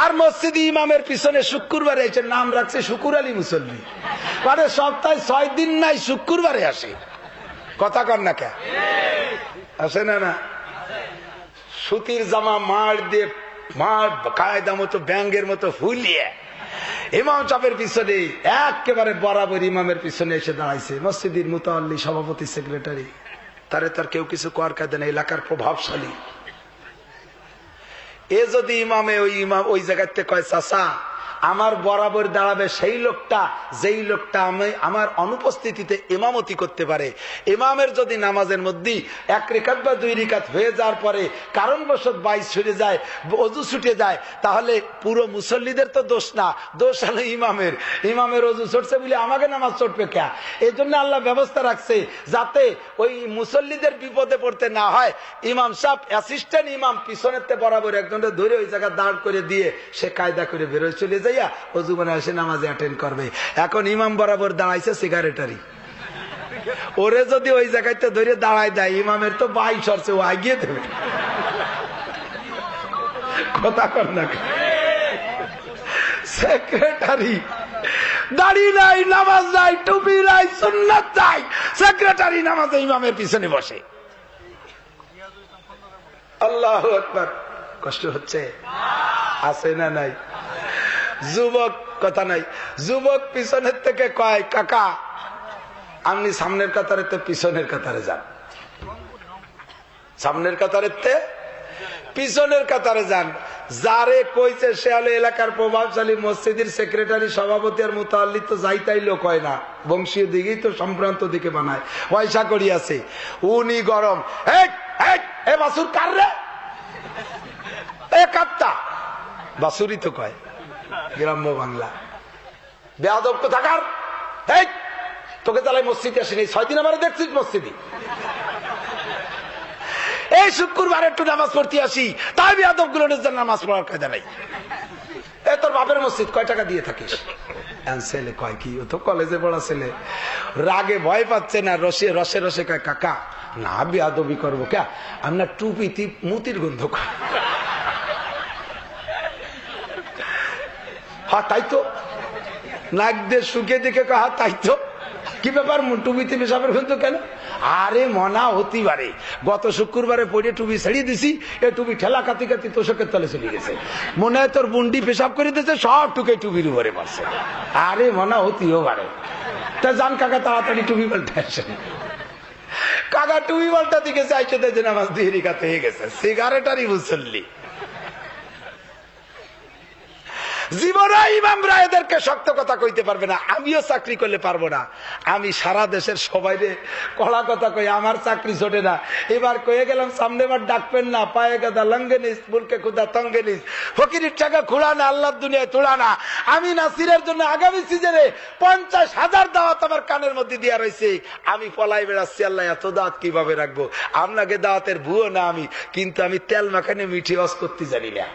S1: আর মসজিদে ইমামের পিছনে শুক্রবারে এসে নাম রাখছে শুকুর আলী মুসল্লি, মানে সপ্তাহে 6 দিন নাই, শুক্রবারে আসে। কথা কর না কে? আসে না? না, সুতির জামা মার দিয়ে, মার কায়দা মতো ব্যাঙ্গের মতো ফুলিয়ে ইমাম সাহেবের পিছনে একেবারে বরাবর ইমামের পিছনে এসে দাঁড়াইছে। মসজিদের মুতাল্লি, সভাপতি, সেক্রেটারি, তারে তার কেউ কিছু করার কায়দা নেই, এলাকার প্রভাবশালী। এ যদি ইমামে ওই জায়গাতে কয় চাচা আমার বরাবর দাঁড়াবে সেই লোকটা, যেই লোকটা আমি আমার অনুপস্থিতিতে ইমামতি করতে পারে। ইমামের যদি নামাজের মধ্যে 1 রিকাত বা 2 রিকাত হয়ে যাওয়ার পরে কারণবশত 22 ছুটে যায়, অজু ছুটে যায়, তাহলে পুরো মুসল্লিদের তো দোষ না, দোষ হলো ইমামের। ইমামের অজু ছুটছে বলে আমাকে নামাজ ছুটবে কে? এই জন্য আল্লাহ ব্যবস্থা রাখছে যাতে ওই মুসল্লিদের বিপদে পড়তে না হয়। ইমাম সাহেব, অ্যাসিস্ট্যান্ট ইমাম পিছনের বরাবর একজনের ধরে ওই জায়গা দাঁড় করে দিয়ে সে কায়দা করে বেরোয় চলে যায়, অজু মানে এসে নামাজে অ্যাটেন্ড করবে। এখন ইমাম বরাবর দাঁড়াইছে সিগারেটারি, ওরে যদি ওই জায়গাতে ধরে দাঁড়ায় দেয়, ইমামের তো 22 সরছে, ও আগিয়ে দেবে। কথা কর না? সেক্রেটারি দাড়ি নাই, নামাজ নাই, টুপি নাই, সুন্নাত নাই, সেক্রেটারি নামাজে ইমামের পিছনে বসে। আল্লাহু আকবার। কষ্ট হচ্ছে? আছে না নাই? যুবক, কথা নাই, যুবক পিছনের থেকে কয় কাকা আপনি সামনের কাতারেতে পিছনের কাতারে যান, সামনের কাতারেতে পিছনের কাতারে যান। যারে কইছে সে হলো এলাকার প্রভাবশালী, মসজিদের সেক্রেটারি, সভাপতি আর মুতাল্লি তো যাইতাই লোক হয় না, বংশীয় দিকেই তো সম্ভ্রান্ত দিকে বানায়, পয়সা করি আছে। উনি গরম, এ বাসুর কার রে, এ কাপ্তা, বাসুরি তো কয় গ্রাম্য বাংলা। বেয়াদব কোথাকার, তোকে তাহলে মসজিদে আসেনি, 6 দিন আমার দেখছিস মসজিদে, এই শুক্রবার একটু নামাজ পড়তে আসি, তাই বেয়াদব গুলো নামাজ পড়ার কায়দা নাই। এ তোর বাপের মসজিদ, কয় টাকা দিয়ে থাকিস? ছেলে কয় কি, ও তো কলেজে পড়া ছেলে, রাগে ভয় পাচ্ছে না, রসে রসে রসে কয় কাকা না বেয়াদবি করবো কে, আপনার টুপি মুতির গন্ধ। হ্যাঁ তাই তো, নাক দিয়ে শুকে দেখে হ্যাঁ তাই তো, কি ব্যাপার টুপিতে পেশাবের গন্ধ কেন? আরে মনা হতে পারে গত শুক্রবারে পড়ে টুপি ছেড়িয়ে দিছি, এ টুপি ঠেলা কাতি কাতি তোষকের তলে চলে গেছে, মনে হয় তোর বুন্ডি পেশাব করে দিয়েছে, সব টুকে টুপির উপরে মারছে। আরে মনা হতেও পারে, তা যান কাকা তাড়াতাড়ি টুপি পাল্টে আসেন। কাকা টুপি পাল্টা দিকে চাইছে যে নামাজ 2 রিকাত হয়ে গেছে, সিগারেটারই মুসল্লি। জীবনে ইমামরা এদেরকে শক্ত কথা কইতে পারবে না, আমিও চাকরি করলে পারবো না। আমি সারা দেশের সবাই কড়া কথা কই, আমার চাকরি ছোটে না। এবার কয়ে গেলাম সামনে বার ডাকবেন না, পায়ে গাদা লঙ্গে নিস, বুলকে খুদা তঙ্গে নিস, ফকিরের টাকা খোলা না, আল্লাহর দুনিয়ায় তোলা না। আমি নাসিরের জন্য আগামী সিজনে 50,000 দাওয়াত আমার কানের মধ্যে দিয়া রয়েছে, আমি পলাই বেড়াচ্ছি। আল্লাহ এত দাওয়াত কিভাবে রাখবো? আপনাকে দাওয়াতের ভুয়ো না আমি, কিন্তু আমি তেল মাখানে মিঠি অস করতে জানি না।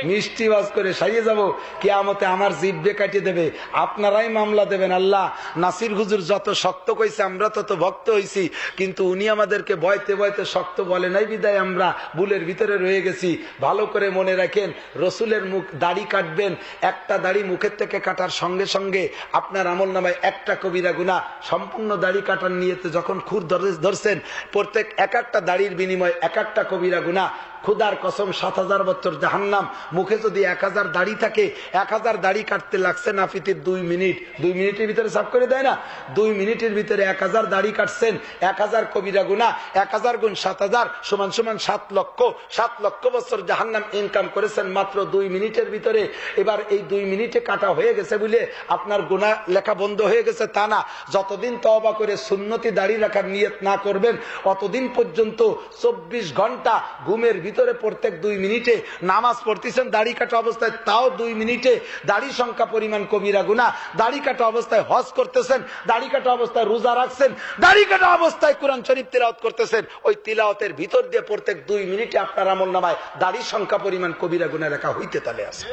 S1: মিষ্টি বাজ করে সারিয়ে যাব, কিয়ামতে আমার জিভে কাটিয়ে দেবে, আপনারাই মামলা দেবেন। আল্লাহ, নাসির হুজুর যত শক্ত কইছে আমরা তত ভক্ত হইছি, কিন্তু উনি আমাদেরকে বয়তে বয়তে শক্ত বলে নাই বিদায় আমরা ভুলের ভিতরে রয়ে গেছি। ভালো করে মনে রাখেন, রসুলের মুখ দাড়ি কাটবেন, একটা দাড়ি মুখের থেকে কাটার সঙ্গে সঙ্গে আপনার আমল নামায় একটা কবিরা গুনাহ। সম্পূর্ণ দাড়ি কাটার নিয়েতে যখন খুর ধরছেন, প্রত্যেক এক একটা দাড়ির বিনিময়ে এক একটা কবিরা গুনাহ। খুদার কসম 7000 বছর জাহান্নাম। মুখে যদি 1000 দাড়ি থাকে, 1000 দাড়ি কাটতে লাগছে নাফিতের 2 মিনিট। 2 মিনিটের ভিতরে সাফ করে দেয় না? 2 মিনিটের ভিতরে 1000 দাড়ি কাটছেন, 1000 কবিরা গুনাহ, 1000 গুণ 7000 সমান সমান 7 লক্ষ। 7 লক্ষ বছর জাহান্নাম ইনকাম করেছেন মাত্র 2 মিনিটের ভিতরে। এবার এই 2 মিনিটে কাটা হয়ে গেছে বলে আপনার গুনাহ লেখা বন্ধ হয়ে গেছে তা না। যতদিন তওবা করে সুন্নতি দাড়ি রাখার নিয়ত না করবেন, অতদিন পর্যন্ত 24 ঘন্টা ঘুমের ভিতরে প্রত্যেক 2 মিনিটে নামাজ পড়তেছেন দাড়ি কাটা অবস্থায়, তাও 2 মিনিটে দাড়ি সংখ্যা পরিমাণ কবিরা গুনাহ। দাড়ি কাটা অবস্থায় হজ করতেছেন, দাড়ি কাটা অবস্থায় রোজা রাখছেন, দাড়ি কাটা অবস্থায় কোরআন শরীফ তিলাওয়াত করতেছেন, ওই তিলাওয়াতের ভিতর দিয়ে প্রত্যেক 2 মিনিটে আপনার আমল নামায় দাড়ি সংখ্যা পরিমাণ কবিরা গুনাহ লেখা হইতে তালে আছে।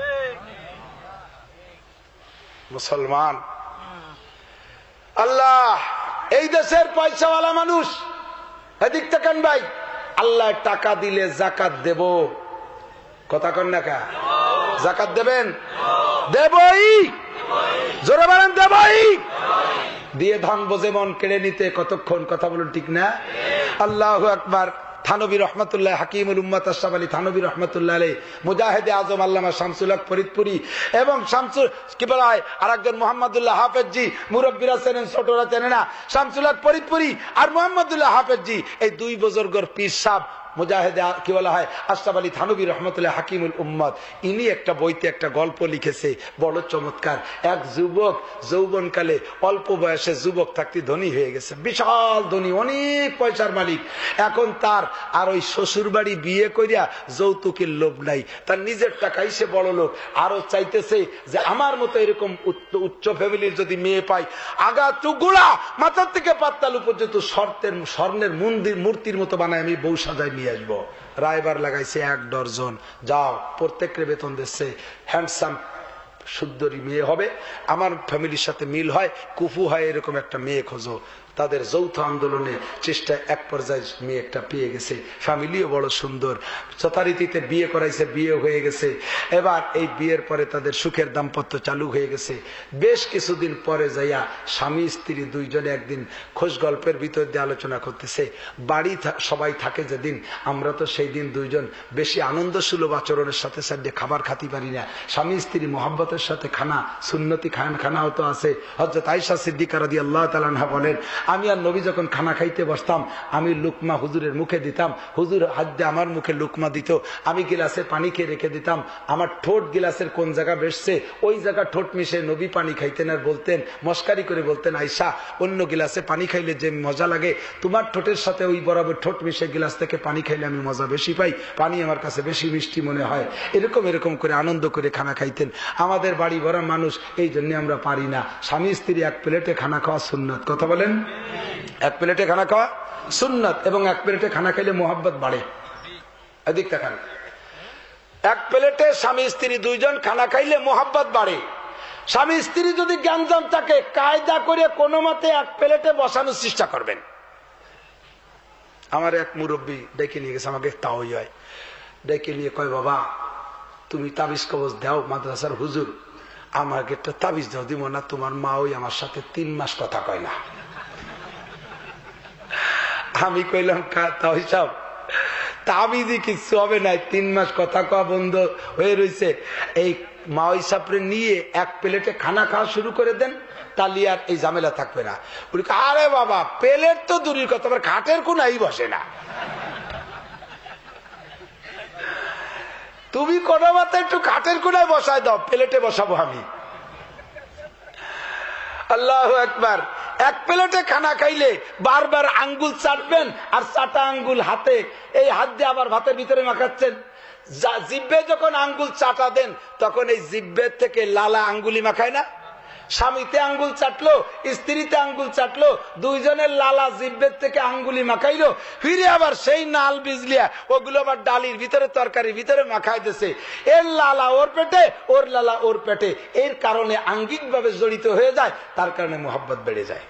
S1: মুসলমান, আল্লাহ এই দেশের পয়সাওয়ালা মানুষ, এদিক তাকান ভাই, আল্লাহ টাকা দিলে জাকাত দেব, কথা কন না কা? জাকাত দেবেন? দেবই, জোরে বলেন দেবই। দিয়ে ভাঙবো যেমন, কেড়ে নিতে কতক্ষণ, কথা বলুন ঠিক না? আল্লাহু আকবার। থানবী রহমতুল্লাহ, হাকিমুল উম্মাত আশরাফ আলী থানবী রহমতুল্লাহ আলাইহি, মুজাহিদে আজম আল্লামা শামসুল হক ফরিদপুরি এবং শামসুল কি বলা হয় আরেকজন মোহাম্মদুল্লাহ হাফেজজি, মুরব্বীরা চেনেন, ছোটরা চেনে না, শামসুল হক ফরিদপুরি আর মোহাম্মদুল্লাহ হাফেজজি, এই 2 বুজুর্গর পীর সাহেব মুজাহিদে কি বলা হয় আশরাফ আলী থানবী রহমতুল্লাহ হাকিমুল উম্মত। ইনি একটা বইতে একটা গল্প লিখেছে, বড় চমৎকার। এক যুবক যৌবনকালে অল্প বয়সে যুবক থাকতে ধনী হয়ে গেছে, বিশাল ধনী, অনেক পয়সার মালিক। এখন তার আর ওই শ্বশুর বাড়ি বিয়ে করিয়া যৌতুকের লোভ নাই, তার নিজের টাকাই সে বড় লোক। আরো চাইতেছে যে আমার মতো এরকম উচ্চ ফ্যামিলির যদি মেয়ে পাই, আগা চুগুড়া মাথার থেকে পাত্তালু পর্যন্ত স্বর্ণের মূর্তির মতো বানায় আমি বউ সাজাই নিয়ে আসবো। রায়বার লাগাইছে 1 ডজন, যাও প্রত্যেকের বেতন দিচ্ছে, হ্যান্ডসাম সুন্দরী মেয়ে হবে, আমার ফ্যামিলির সাথে মিল হয়, কুফু হয়, এরকম একটা মেয়ে খোঁজো। তাদের যৌথ আন্দোলনে চেষ্টায় এক পর্যায়ে মেয়ে একটা পেয়ে গেছে, ফ্যামিলিও বড় সুন্দর, যথারীতিতে বিয়ে করাইছে, বিয়ে হয়ে গেছে। এবার এই বিয়ের পরে তাদের সুখের দাম্পত্য চালু হয়ে গেছে। বেশ কিছুদিন পরে যাইয়া স্বামী স্ত্রী 2 জনে একদিন খোঁজ গল্পের ভিতর দিয়ে আলোচনা করতেছে, বাড়ি সবাই থাকে যেদিন, আমরা তো সেই দিন 2 জন বেশি আনন্দ সুলভ আচরণের সাথে সাথে খাবার খাতে পারি না। স্বামী স্ত্রী মোহাব্বতের সাথে খানা, সুন্নতি খানাও তো আছে। হযরত আয়েশা সিদ্দিকা রাদিয়াল্লাহু তাআলা আনহা বলেন, আমি আর নবী যখন খানা খাইতে বসতাম, আমি লুকমা হুজুরের মুখে দিতাম, হুজুর হাত দিয়ে আমার মুখে লুকমা দিত, আমি গিলাসে পানি খেয়ে রেখে দিতাম, আমার ঠোঁট গিলাসের কোন জায়গা বেসছে ওই জায়গা ঠোঁট মিশে নবী পানি খাইতেন আর বলতেন, মস্কারি করে বলতেন, আয়েশা অন্য গিলাসে পানি খাইলে যে মজা লাগে, তোমার ঠোঁটের সাথে ওই বরাবর ঠোঁট মিশে গিলাস থেকে পানি খাইলে আমি মজা বেশি পাই, পানি আমার কাছে বেশি মিষ্টি মনে হয়। এরকম করে আনন্দ করে খানা খাইতেন। আমাদের বাড়ি ভরা মানুষ, এই জন্য আমরা পারি না। স্বামী স্ত্রী 1 প্লেটে খানা খাওয়া সুন্নাত, কথা বলেন? 1 প্লেটে খানা খাওয়া সুন্নাত, এবং 1 প্লেটে খানা খাইলে মোহাব্বত বাড়ে। এদিক দেখান, 1 প্লেটে স্বামী স্ত্রী 2 জন খানা খাইলে মোহাব্বত বাড়ে। স্বামী স্ত্রী যদি জ্ঞানজাম থাকে, কায়দা করে কোনো মতে 1 প্লেটে বসানোর চেষ্টা করবেন। আমার এক মুরব্বী ডেকে নিয়ে গেছে আমাকে, তাওই হয়, ডেকে নিয়ে কয়, বাবা তুমি তাবিজ কবজ দাও, মাদ্রাসার হুজুর আমাকে একটা তাবিজ দাও। দিব না, তোমার মা ওই আমার সাথে 3 মাস কথা কয় না। আমি কইলাম, তাই সব তাবিজই কিছু হবে না, 3 মাস কথা কওয়া বন্ধ হয়ে রয়েছে। এই মাওই সাপরে নিয়ে 1 প্লেটে খানা খাওয়া শুরু করে দেন, তাহলে আর এই ঝামেলা থাকবে না। আরে বাবা, প্লেট তো দূরের কথা, আবার খাটের কোনাই বসে না। তুমি কোনো মতে একটু খাটের কোনায় বসায় দাও, প্লেটে বসাবো আমি। আল্লাহু আকবার। 1 প্লেটে খানা খাইলে বারবার আঙ্গুল চাটবেন, আর চাটা আঙ্গুল হাতে, এই হাত দিয়ে আবার ভাতের ভিতরে মাখাচ্ছেন। জিব্বে যখন আঙ্গুল চাটা দেন, তখন এই জিব্বের থেকে লালা আঙ্গুলি মাখায় না, স্বামীতে আঙ্গুল চাটলো, স্ত্রীতে আঙ্গুল চাটলো, দুইজনের লালা জিব্বের থেকে আঙ্গুলি মাখাইলো, ফিরে আবার সেই নাল বিজলিয়া ওগুলো আবার ডালির ভিতরে তরকারির ভিতরে মাখাই দিছে। এর লালা ওর পেটে, ওর লালা ওর পেটে, এর কারণে আঙ্গিক ভাবে জড়িত হয়ে যায়, তার কারণে মোহাব্বত বেড়ে যায়।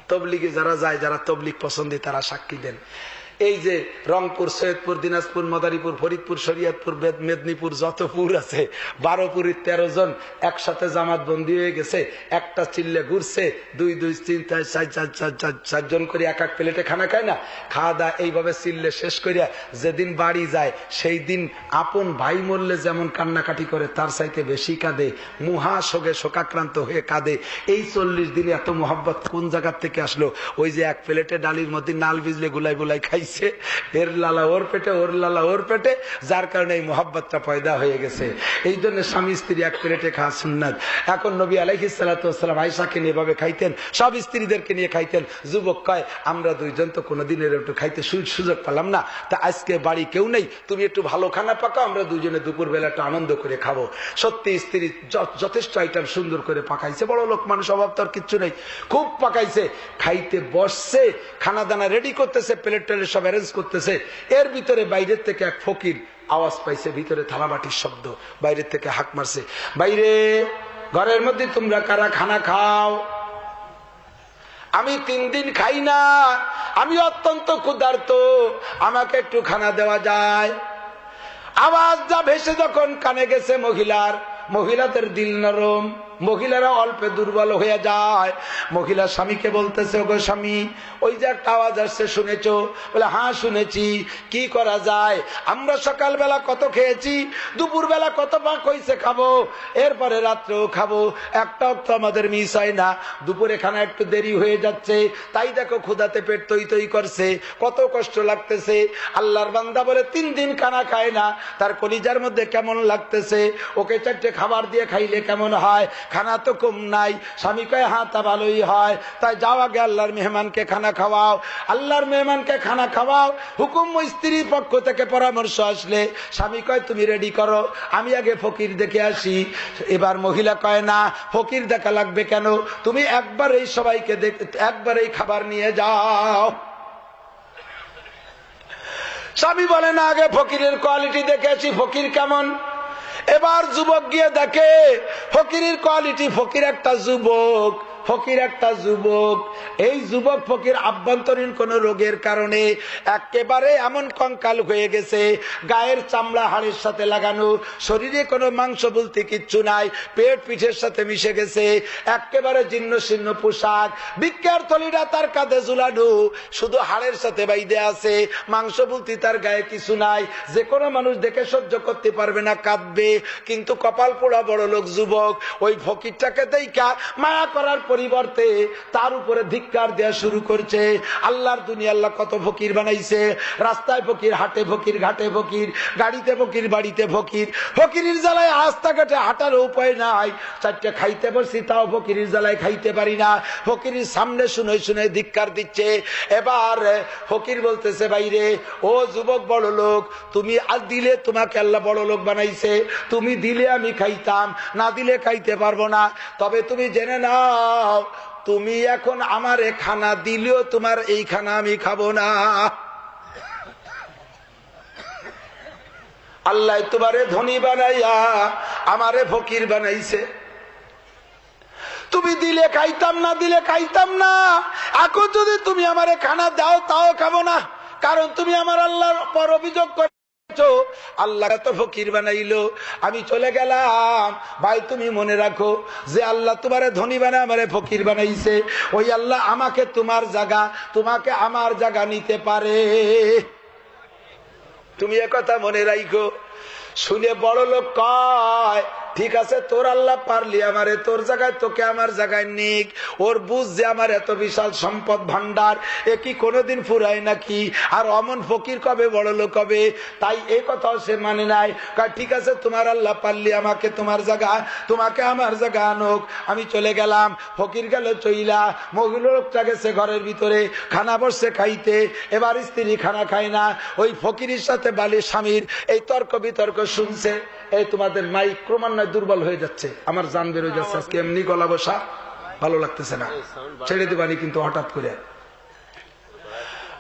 S1: তবলিগে যারা যায়, যারা তবলিগ পছন্দ তারা সাক্ষী দেন। এই যে রংপুর, সৈয়দপুর, দিনাজপুর, মাদারীপুর, ফরিদপুর, শরীয়তপুর, মেদিনীপুর, যত পুর আছে 12 পুরীর 13 জন একসাথে জামাত বন্দী হয়ে গেছে। একটা চিল্লে ঘুরছে, 2 2 3 4 4 জন করে এক এক প্লেটে খানা খায় না, খাওয়া দাওয়া এইভাবে চিল্লে শেষ করিয়া যেদিন বাড়ি যায় সেই দিন আপন ভাই মরলে যেমন কান্নাকাটি করে তার চাইতে বেশি কাঁদে, মহাশোকে শোকাক্রান্ত হয়ে কাঁদে। এই 40 দিনে এত মোহাব্বত কোন জায়গার থেকে আসলো? ওই যে এক প্লেটে ডালির মধ্যে নাল ভিজলে গুলাই গুলাই খাইছে, এর লালা ওর পেটে, ওর লালা ওর পেটে, যার কারণে এই মোহাব্বতটা পয়দা হয়ে গেছে। এই জন্য স্বামী স্ত্রী এক প্লেটে খাওয়া সুন্নাত। এখন নবী আলাইহিস সালাতু ওয়াস সালাম আয়েশাকে নিয়ে এভাবে খাইতেন, সব স্ত্রীদেরকে নিয়ে খাইতেন। যুবক কয়, আমরা দুইজন তো কোনোদিন এর একটু খাইতে সুযোগ পেলাম না, তা আজকে বাড়ি কেউ নেই, তুমি একটু ভালো খানা পাকাও, আমরা দুজনে দুপুর বেলা একটু আনন্দ করে খাবো। সত্যি স্ত্রী যথেষ্ট আইটেম সুন্দর করে পাকাইছে, বড় লোক মানুষ, অভাব তার কিচ্ছু নেই, খুব পাকাইছে। খাইতে বসছে, খানা দানা রেডি করতেছে, প্লেট টেলে সব অ্যারেঞ্জ করতেছে। এর ভিতরে বাইরের থেকে এক ফকির আওয়াজ পাইছে, ভিতরে থালাবাটির শব্দ, বাইরের থেকে হাঁক মারছে, বাইরে ঘরের মধ্যে তোমরা কারা খানা খাও? আমি 3 দিন খাই না, আমি অত্যন্ত ক্ষুধার্ত, আমাকে একটু খানা দেওয়া যায়? আওয়াজটা ভেসে যখন কানে গেছে মহিলাদের দিল নরম, মহিলারা অল্পে দুর্বল হয়ে যায়। মহিলা স্বামীকে বলতেছে, ওগো স্বামী, ওই যে একটা আওয়াজ আসছে শুনেছো? বলে, হ্যাঁ শুনেছি। কি করা যায়? আমরা সকালবেলা কত খেয়েছি, দুপুর বেলা কত পাক হয়েছে খাবো, এরপরে রাত্রেও খাবো, একটাও তো আমাদের মিস হয় না। দুপুরে খানা একটু দেরি হয়ে যাচ্ছে, তাই দেখো ক্ষুধাতে পেট তৈ তৈ করছে, কত কষ্ট লাগতেছে। আল্লাহর বান্দা বলে 3 দিন খানা খায় না, তার কলিজার মধ্যে কেমন লাগতেছে, ওকে 4টে খাবার দিয়ে খাইলে কেমন হয়? খানা তো কম নাই। স্বামী কয়, হ্যাঁ তা ভালোই হয়, তাই যাও আগে আল্লাহর মেহমানকে খানা খাওয়াও। আল্লাহর মেহমানকে খানা খাওয়াও, হুকুম স্ত্রীর পক্ষ থেকে পরামর্শ আসলে স্বামী কয়, তুমি রেডি করো, আমি আগে ফকির দেখে আসি। এবার মহিলা কয়, না, ফকির দেখা লাগবে কেন, তুমি একবার এই সবাইকে একবার এই খাবার নিয়ে যাও। স্বামী বলে, না, আগে ফকিরের কোয়ালিটি দেখে আসি, ফকির কেমন। এবার যুবক গিয়ে দেখে ফকিরের কোয়ালিটি, ফকির একটা যুবক, এই যুবক ফকির আভ্যন্তরীণ কোন রোগের কারণে একেবারে এমন কঙ্কাল হয়ে গেছে, গায়ের চামড়া হাড়ের সাথে লাগানো, শরীরে কোনো মাংস বলতে কিচ্ছু নাই, পেট পিঠের সাথে মিশে গেছে, একেবারে জীর্ণ শীর্ণ পোশাক, ভিক্ষার থলিটা তার কাঁধে ঝুলানো, শুধু হাড়ের সাথে বাইধে আছে, মাংস বলতে তার গায়ে কিছু নাই। যে কোনো মানুষ দেখে সহ্য করতে পারবে না, কাঁদবে। কিন্তু কপাল পোড়া বড় লোক যুবক ওই ফকিরটাকে দেখা মায়া করার পরিবর্তে তার উপরে ধিক্কার দেওয়া শুরু করছে। আল্লাহর দুনিয়া আল্লাহ কত ফকির বানাইছে, রাস্তায় ফকির, হাটে ফকির, ঘাটে ফকির, গাড়িতে ফকির, বাড়িতে ফকির। ফকিরের জ্বালায় রাস্তাঘাটে হাঁটার উপায় নাই, 4টে খাইতে বসছি তাও ফকিরের জ্বালায় খাইতে পারি না। ফকিরের সামনে শুনে শুনে ধিক্কার দিচ্ছে। এবার ফকির বলতেছে, বাইরে ও যুবক বড় লোক, তুমি আর দিলে তোমাকে আল্লাহ বড় লোক বানাইছে, তুমি দিলে আমি খাইতাম, না দিলে খাইতে পারবো না। তবে তুমি জেনে নাও, তুমি এখন আমারে খানা দিলেও তোমার এই খানা আমি খাবো না। আল্লাহ তোমারে ধনী বানাইয়া আমারে ফকির বানাইছে। তুমি দিলে খাইতাম, না দিলে খাইতাম না। এখন যদি তুমি আমারে খানা দাও তাও খাবো না, কারণ তুমি আমার আল্লাহর পর অভিযোগ করে আল্লাহ এত ফকির বানাইলো, আমি চলে গেলাম। ভাই তুমি মনে রাখো, যে আল্লাহ তোমারে ধনী বানায় আমারে ফকির বানাইছে, ওই আল্লাহ আমাকে তোমার জায়গা, তোমাকে আমার জায়গা নিতে পারে। তুমি একথা মনে রাখো। শুনে বড় লোক কয়, ঠিক আছে, তোর আল্লাহ পারলি আমারে তোর জায়গায়, তোকে আমার জায়গায় নিক। ওর বুঝ যে আমার এত বিশাল সম্পদ ভান্ডার, এ কি কোনোদিন ফুরায় নাকি? আর অমন ফকির কবে বড় লোক হবে? তাই এই কথাও সে মানে নাই। ঠিক আছে, তোমার আল্লাহ পারলি আমাকে তোমার জায়গা, তোমাকে আমার জায়গা আনুক। আমি চলে গেলাম। ফকির গেল চইলা, মহিলা লোকটা গেছে ঘরের ভিতরে, খানা বসছে খাইতে। এবার স্ত্রী খানা খায় না, ওই ফকিরের সাথে বালি স্বামীর এই তর্ক বিতর্ক শুনছে। এই তোমাদের মাইক ক্রমান্বয়ে দুর্বল হয়ে যাচ্ছে, আমার জান বের হয়ে যাচ্ছে আজকে, এমনি গলা বসা ভালো লাগতেছে না, ছেড়ে দিবানি কিন্তু হঠাৎ করে।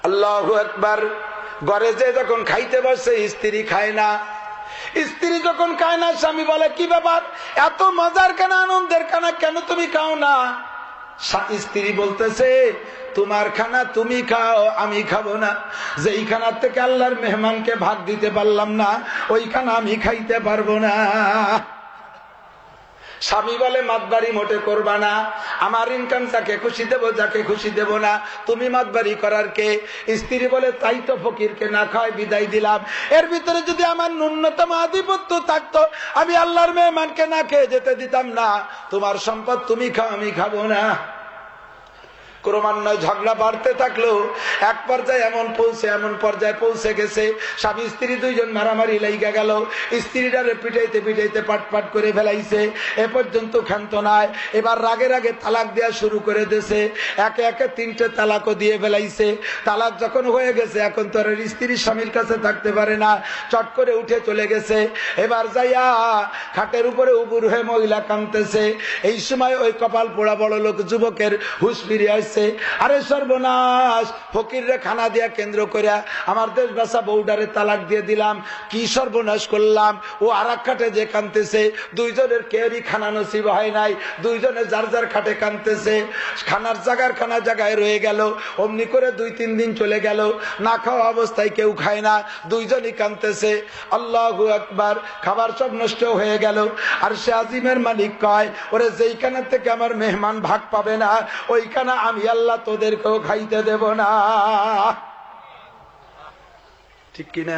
S1: আল্লাহু আকবার। ঘরে যে যখন খাইতে বসে স্ত্রী খায় না, স্ত্রী যখন খায় না স্বামী বলে কি ব্যাপার, এত মজার কেন, আনন্দের খানা কেন তুমি খাও না? স্ত্রী বলতেছে তোমার খানা তুমি খাও, আমি খাবো না। যেই খানার থেকে আল্লাহর মেহমানকে ভাগ দিতে পারলাম না, ওই খানা আমি খাইতে পারবো না। স্বামী বলে মাতবাড়ি মোটে করবা না, আমার ইনকাম যাকে খুশি দেবো, যাকে খুশি দেবো না, তুমি মাতবাড়ি করার কে? স্ত্রী বলে তাই তো ফকিরকে না খাওয়াই বিদায় দিলাম। এর ভিতরে যদি আমার ন্যূনতম আধিপত্য থাকতো, আমি আল্লাহর মেহমানকে না খেয়ে যেতে দিতাম না। তোমার সম্পদ তুমি খাও, আমি খাবো না। ক্রমান্বয়ে ঝগড়া বাড়তে থাকলো। এক পর্যায়ে এমন পর্যায়ে পৌঁছে গেছে, স্বামী স্ত্রী দুইজন মারামারি লাইগা গেল। স্ত্রীটারে পিটাইতে পিটাইতে পাট করে ফেলাইছে। এ পর্যন্ত ক্ষান্ত নাই, এবার রাগে রাগে তালাক দেওয়া শুরু করে দিয়েছে। একে একে 3টে তালাকও দিয়ে ফেলাইছে। তালাক যখন হয়ে গেছে, এখন তো আর স্ত্রী স্বামীর কাছে থাকতে পারে না, চট করে উঠে চলে গেছে। এবার যাইয়া খাটের উপরে উপুর হয়ে মহিলা কাঁদতেছে। এই সময় ওই কপাল পোড়া বড় লোক যুবকের হুঁশ ফিরে আসছে। আরে সর্বনাশ, ফকিররে খানা দিয়া কেন্দ্র করিয়া আমার দেশ বাসা বউডারে তালাক দিয়ে দিলাম, কি সর্বনাশ করলাম। ও আর এক খাটে যে কাঁদতেছে, দুইজনের কেউরই খানা নসিব হয় নাই, দুইজনে যার যার খাটে কাঁদতেছে। খানার জায়গায় রয়ে গেল। অমনি করে 2-3 দিন চলে গেল, না খাওয়া অবস্থায় কেউ খায় না, দুইজনই কাঁদতেছে। আল্লাহু আকবার। খাবার সব নষ্ট হয়ে গেল। আর সে আজিমের মালিক কয়, ওরে যেইখানে থেকে আমার মেহমান ভাগ পাবে না, ওইখানে আমি আল্লাহ তোদেরকেও খাইতে দেব না। ঠিক কিনা?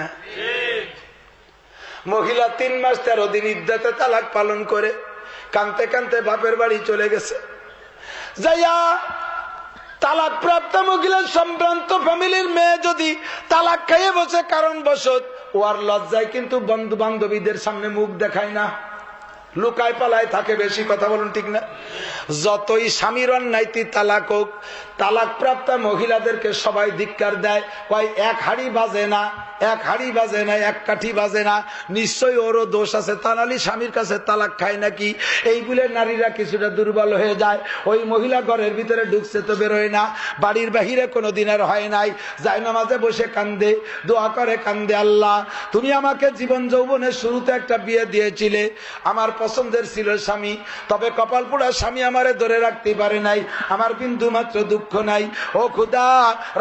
S1: মহিলা 3 মাস 13 দিন ইদ্দাতে তালাক পালন করে কানতে কানতে বাপের বাড়ি চলে গেছে। যাইয়া তালাক প্রাপ্ত মহিলার সম্ভ্রান্ত ফ্যামিলির মেয়ে যদি তালাক খাইয়ে বসে কারণ বশত, ও আর লজ্জায় কিন্তু বন্ধু বান্ধবীদের সামনে মুখ দেখায় না, লুকায় পালায় থাকে বেশি। কথা বলুন ঠিক না? যতই স্বামীর অন্যায়তি তালাক হোক, তালাক প্রাপ্ত মহিলাদেরকে সবাই ধিক্কার দেয়, কয় 1 হাঁড়ি বাজে না, 1 হাঁড়ি বাজে না, 1 কাঠি বাজে না, নিশ্চয়ই ওরও দোষ আছে, তানালি স্বামীর কাছে তালাক খায় নাকি। এই বলে নারীরা কিছুটা দুর্বল হয়ে যায়। ওই মহিলা ঘরের ভিতরে ঢুকছে তো বেরোয় না, বাড়ির বাহিরে কোনোদিন আর হয় নাই, যায় নামাজে বসে কান্দে, দোয়া করে কান্দে, আল্লাহ তুমি আমাকে জীবন যৌবনের শুরুতে একটা বিয়ে দিয়েছিলে, আমার পছন্দের ছিল স্বামী, তবে কপাল পোড়া স্বামী আমারে ধরে রাখতে পারে নাই, আমার বিন্দু মাত্র দুঃখ নাই। ও খুদা,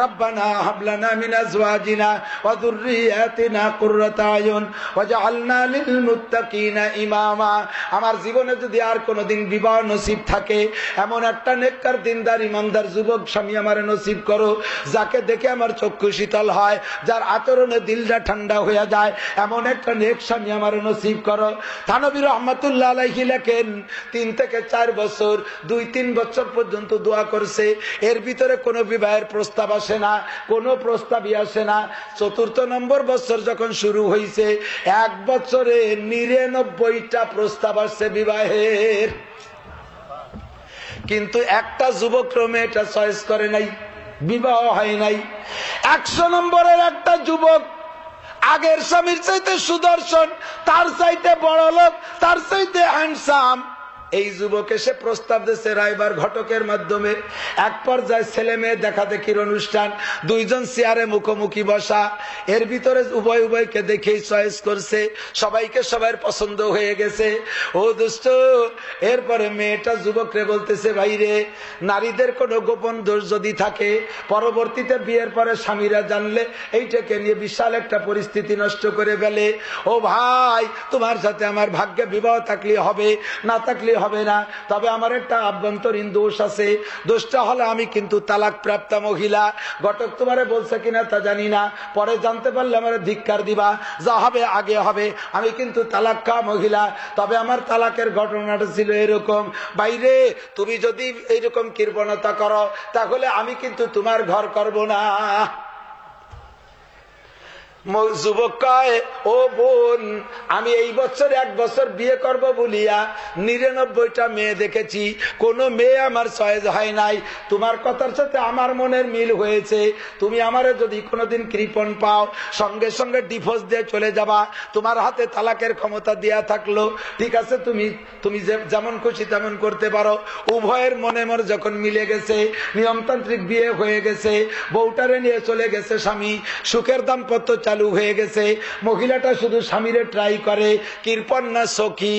S1: রব্বানা হাবলানা মিন আজওয়াজিনা ওয়া যুররিয়াতিনা কুররাতা আয়ুন ওয়াজআলনা লিল মুত্তাকিনা ইমামা। আমার জীবনে যদি আর কোনোদিন বিবাহ নসিব থাকে, এমন একটা নেককার দিনদার ইমানদার যুবক স্বামী আমারে নসিব করো, যাকে দেখে আমার চক্ষু শীতল হয়, যার আচরণে দিলটা ঠান্ডা হয়ে যায়, এমন একটা নেক স্বামী আমারে নসিব করো। থানবী রাহমাতুল্লাহ আলাইহি লেখেন, 3 থেকে 4 বছর, 2-3 বছর পর্যন্ত দোয়া করছে, এর ভিতরে কোনো বিবাহের প্রস্তাব আসে না, কোনো প্রস্তাবই আসে না। 4র্থ নম্বর বছর যখন শুরু হয়েছে, 1 বছরে 99টা প্রস্তাব আসছে বিবাহের, কিন্তু একটা যুবক মেয়েটা চয়েস করে নাই, বিবাহ হয় নাই। 100 নম্বরের একটা যুবক, আগের স্বামীর চাইতে সুদর্শন, তার চাইতে বড় লোক, তার চাইতে হ্যান্ডসাম, এই যুবক এসে প্রস্তাব দিয়েছে রায়বার ঘটকের মাধ্যমে। এক পর্যায়ে ছেলে মেয়ে দেখা দেখির অনুষ্ঠান, 2জন চেয়ারে মুখোমুখি বসা, এর ভিতরে উভয় উভয়কে দেখেই চয়েস করছে, সবাইকে সবার পছন্দ হয়ে গেছে। ও দোস্ত, এরপরে মেয়েটা যুবকরে বলতেছে, ভাইরে, নারীদের কোনো গোপন দোষ যদি থাকে, পরবর্তীতে বিয়ের পরে স্বামীরা জানলে এইটাকে নিয়ে বিশাল একটা পরিস্থিতি নষ্ট করে ফেলে। ও ভাই, তোমার সাথে আমার ভাগ্যে বিবাহ থাকলে হবে, না থাকলে হবে না, তবে আমার একটা আভ্যন্তরীণ দোষ আছে। দোষটা হলো আমি কিন্তু তালাক প্রাপ্ত মহিলা। ঘটক তোমারে বলছে কিনা তা জানি না, পরে জানতে পারলে আমার ধিক্কার দিবা, যা হবে আগে হবে। আমি কিন্তু তালাক খাওয়া মহিলা, তবে আমার তালাকের ঘটনাটা ছিল এরকম। বাইরে, তুমি যদি এইরকম কৃপণতা করো, তাহলে আমি কিন্তু তোমার ঘর করব না। যুবক কয়, ও বোন, আমি এই বছর 1 বছর বিয়ে করব বলিয়া 99টা মেয়ে দেখেছি, কোন মেয়ে আমার চয়েস হয় নাই। তোমার কথার সাথে আমার মনের মিল হয়েছে। তুমি আমারে যদি কোনোদিন কৃপণ পাও, সঙ্গে সঙ্গে ডিভোর্স দিয়ে চলে যাবা। তোমার হাতে তালাকের ক্ষমতা দেয়া থাকলো, ঠিক আছে, তুমি যেমন খুশি তেমন করতে পারো। উভয়ের মনে মনে যখন মিলে গেছে, নিয়মতান্ত্রিক বিয়ে হয়ে গেছে, বউটারে নিয়ে চলে গেছে স্বামী, সুখের দাম্পত্য চালু হয়ে গেছে। মহিলাটা শুধু স্বামীরে ট্রাই করে, কৃপণ না সখী।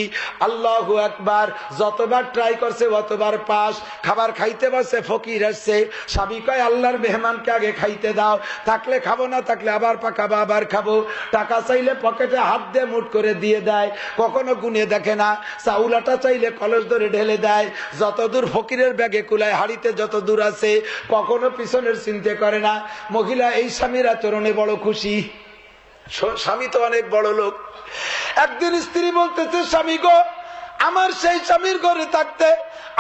S1: আল্লাহু আকবার। যতবার ট্রাই করছে অতবার পাস। খাবার খাইতে বসে, ফকির আসছে, স্বামী কয় আল্লাহর মেহমানকে আগে খাইতে দাও, থাকলে খাবো, না থাকলে আবার পাকাবো, আবার খাবো। টাকা চাইলে পকেটে হাত দিয়ে মুঠ করে দিয়ে দেয়, কখনো গুনে দেখে না। চাউলাটা চাইলে কলস ধরে ঢেলে দেয়, যতদূর ফকিরের ব্যাগে কুলায়, হাড়িতে যত দূর আছে, কখনো পিছনের চিন্তা করে না। মহিলা এই স্বামীর আচরণে বড় খুশি। স্বামী তো অনেক বড় লোক। একদিন স্ত্রী বলতেছে, স্বামী গো, আমার সেই স্বামীর ঘরে থাকতে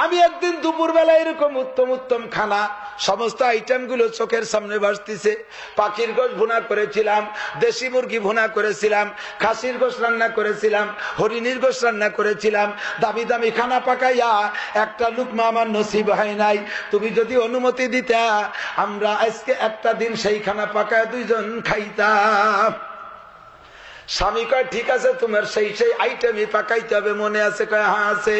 S1: আমি একদিন দুপুর বেলা এরকম উত্তম উত্তম খানা, সমস্ত আইটেম গুলো চোখের সামনে ভাসতেছে। পাখির গোশ ভুনা করেছিলাম, দেশি মুরগি ভুনা করেছিলাম, খাসির গোশ রান্না করেছিলাম, হরিণীর গোশ রান্না করেছিলাম, দামি দামি খানা পাকাইয়া একটা লুকমা আমার নসিব হয় নাই। তুমি যদি অনুমতি দিতা, আমরা আজকে একটা দিন সেই খানা পাকায় 2 জন খাইতাম। স্বামী কয়, ঠিক আছে, তোমার সেই সেই আইটেমই পাকাইতে হবে, মনে আছে? কয়, হ্যাঁ আছে।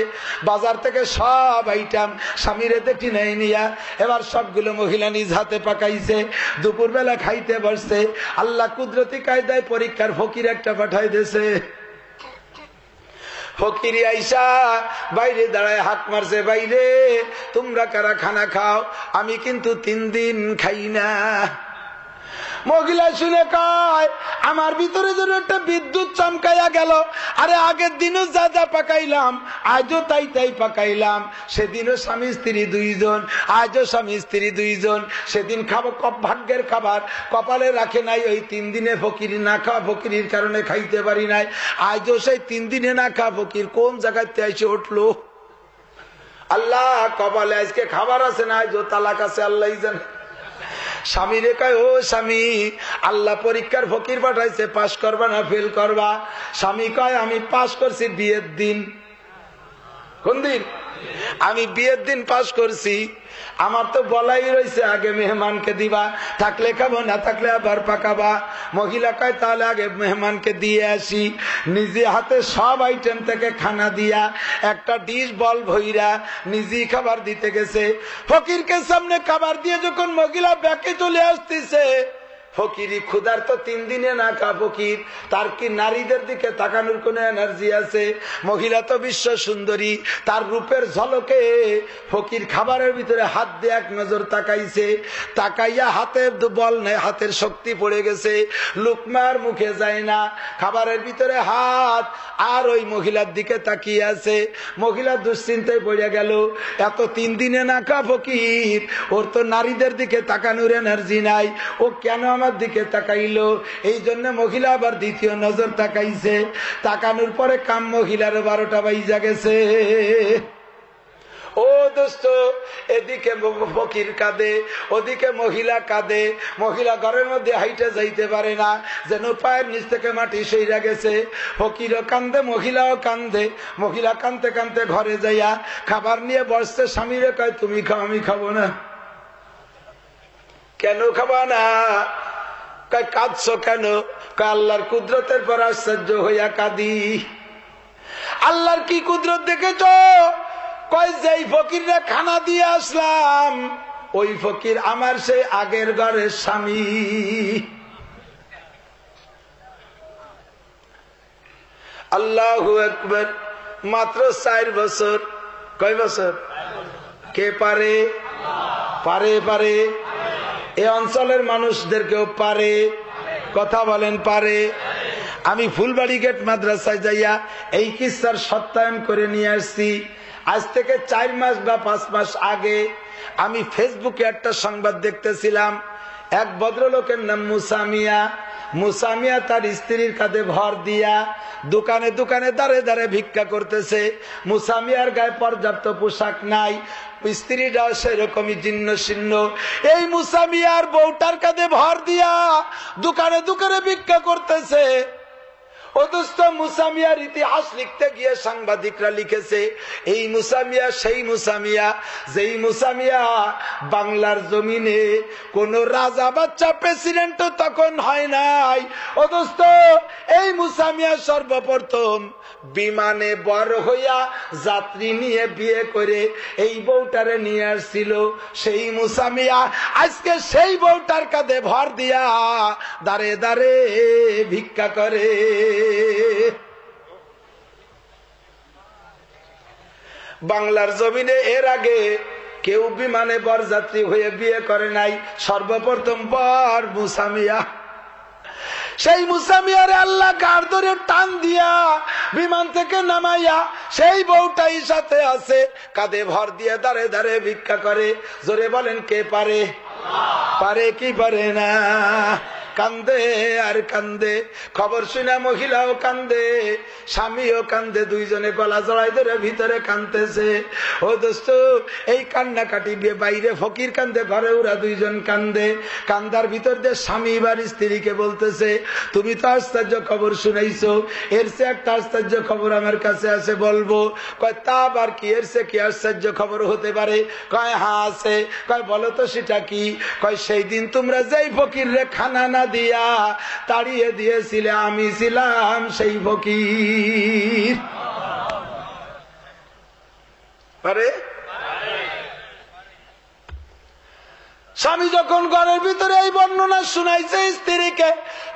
S1: বাজার থেকে সব আইটেম স্বামীরে দেখি নাই নিয়া এবার সবগুলো মহিলা নিজ হাতে পাকাইছে। দুপুর বেলা খাইতে বসছে, আল্লাহ কুদরতি কায়দায় পরীক্ষার ফকির একটা পাঠাই দিয়েছে। ফকিরি আইসা বাইরে দাঁড়ায় হাত মারছে, বাইরে তোমরা কারা খানা খাও? আমি কিন্তু 3 দিন খাই না। মহিলা শুনে কয়, আমার ভিতরে যেন একটা বিদ্যুৎ চমকাইয়া গেল। আরে আগের দিনও যা যা পাকাইলাম, আজও তাই তাই পাকাইলাম। সেদিনও স্বামী স্ত্রী 2 জন, আজও স্বামী স্ত্রী 2 জন। সেদিন খাবো ভাগ্যের খাবার কপালে রাখে নাই, ওই 3 দিনে ফকির না খাওয়া ফকিরির কারণে খাইতে পারি নাই। আজও সেই 3 দিনে না খাওয়া ফকির কোন জায়গাতে এসে উঠলো। আল্লাহ কপালে আজকে খাবার আছে না আজও তালাক আছে, আল্লাহ জানে। স্বামী রে কয়, ও স্বামী, আল্লাহ পরীক্ষার ফকির পাঠাইছে, পাস করবা না ফেল করবা? স্বামী কয়, আমি পাস করছি বিয়ের দিন। কোন দিন? আমি বিয়ের দিন পাস করছি। আমার তো বলাই রয়েছে, আগে মেহমানকে দিবা, থাকলে খাবো, না থাকলে আবার পাকাবা। মহিলা কয়, তাহলে আগে মেহমানকে দিয়ে আসি। নিজে হাতে সব আইটেম থেকে খানা দিয়া একটা ডিশ বল ভইরা নিজেই খাবার দিতে গেছে। ফকিরকে সামনে খাবার দিয়ে যখন মহিলা ব্যাকে চলে আসতেছে, ফকিরি ক্ষুধার তো 3 দিনে না খা ফকির, তার কি নারীদের দিকে তাকানোর কোন এনার্জি আছে? মহিলা তো বিশ্ব সুন্দরী, তার রূপের ঝলকে ফকির খাবারের ভিতরে হাত দিয়ে এক নজর তাকাইছে। তাকাইয়া হাতে বল নেই, হাতের শক্তি পড়ে গেছে, লুকমার মুখে যায় না, খাবারের ভিতরে হাত, আর ওই মহিলার দিকে তাকিয়ে আছে। মহিলা দুশ্চিন্তায় পড়ে গেল, এত 3 দিনে না খা ফকির, ওর তো নারীদের দিকে তাকানোর এনার্জি নাই, ও কেন আমার দিকে তাকাইলো? এই জন্য মহিলা আবার দ্বিতীয় নজর তাকাইছে। তাকানোর পরে কাম মহিলার 12টা বাজে গেছে। ও দোস্ত, এদিকে ফকির কাঁদে, ওদিকে মহিলা কাঁদে। মহিলা ঘরের মধ্যে হাইটে যাইতে পারে না, যেন পায়ের নিচ থেকে মাটি সইরা গেছে। ফকিরও কান্দে, মহিলাও কান্দে। মহিলা কান্দতে কান্দতে ঘরে যাইয়া খাবার নিয়ে বসছে। স্বামীরে কয়, তুমি খাও, আমি খাবো না। কেন খাবা না? কয়, কাঁদছো কেন? কয়, আল্লাহর কুদরতের পর আশ্চর্য হইয়া কাঁদি। আল্লাহর কি কুদরত দেখেছ? কয়, যেই ফকিররা খানা দিয়ে আসলাম, ওই ফকির আমার সেই আগের ঘরের স্বামী। আল্লাহু আকবার। মাত্র 4 বছর। কয় বছর? কে পারে? পারে পারে এ অঞ্চলের মানুষদেরকেও পারে। কথা বলেন, পারে। আমি ফুলবাড়ি গেট মাদ্রাসায় যাইয়া এই কিস্সার সত্যায়ন করে নিয়ে আসছি। আজ থেকে 4 মাস বা 5 মাস আগে আমি ফেসবুকে একটা সংবাদ দেখতেছিলাম। এক ভদ্রলোকের নাম মুসামিয়া। মুসামিয়া তার স্ত্রীর কাঁধে ভর দিয়া দোকানে দোকানে দাঁড়ে দাঁড়ে ভিক্ষা করতেছে। মুসামিয়ার গায়ে পর্যাপ্ত পোশাক নাই, স্ত্রীরা সেরকমই জীর্ণ শীর্ণ। এই মুসামিয়ার বউটার কাঁধে ভর দিয়া দোকানে দোকানে ভিক্ষা করতেছে। অথচ মুসামিয়ার ইতিহাস লিখতে গিয়ে সাংবাদিকরা লিখেছে এই মুসামিয়া সেই মুসামিয়া যেই মুসামিয়া বাংলার জমিনে কোন রাজা বাচ্চা প্রেসিডেন্টও তখন হয় নাই। অথচ এই মুসামিয়া সর্বপ্রথম বিমানে বড় হইয়া যাত্রী নিয়ে বিয়ে করে এই বউটারে নিয়ে আসছিল। সেই মুসামিয়া আজকে সেই বউটার কাঁধে ভর দিয়া দাঁড়ে দাঁড়ে ভিক্ষা করে। বাংলার জমিনে এর আগে কেউ বিমানে বরযাত্রী হয়ে বিয়ে করে নাই, সর্বপ্রথম বর মুসামিয়া। সেই মুসামিয়ারে আল্লাহ গাড় ধরে টান দিয়া বিমান থেকে নামাইয়া সেই বউটাই সাথে আছে, কাঁধে ভর দিয়ে দাঁড়ে দাঁড়ে ভিক্ষা করে। জোরে বলেন কে পারে? পারে কি পারে না? কান্দে আর কান্দে। খবর শুনে মহিলাও কান্দে, স্বামীও কান্দে, দুইজনে গলা জড়াই ধরে ভিতরে কান্দতেছে। ও দোস্ত, এই কান্নাকাটি বাইরে ফকির কান্দে, ঘরে ওরা দুইজন কান্দে। কান্দার ভিতর দিয়ে স্বামী এবার স্ত্রীকে বলতেছে, তুমি তো আশ্চর্য খবর শুনাইছো, এর সে একটা আশ্চর্য খবর আমার কাছে আছে, বলবো? কয় তা আবার কি? এর সে কি আশ্চর্য খবর হতে পারে? কয় হ্যাঁ আছে। কয় বলো তো সেটা কি? কয় সেই দিন তোমরা যেই ফকির রে খানা না দিয়া তাড়িয়ে দিয়েছিলে, আমি ছিলাম সেই ফকির। পারে? স্বামী যখন ঘরের ভিতরে এই বর্ণনা শুনাইছে স্ত্রীকে,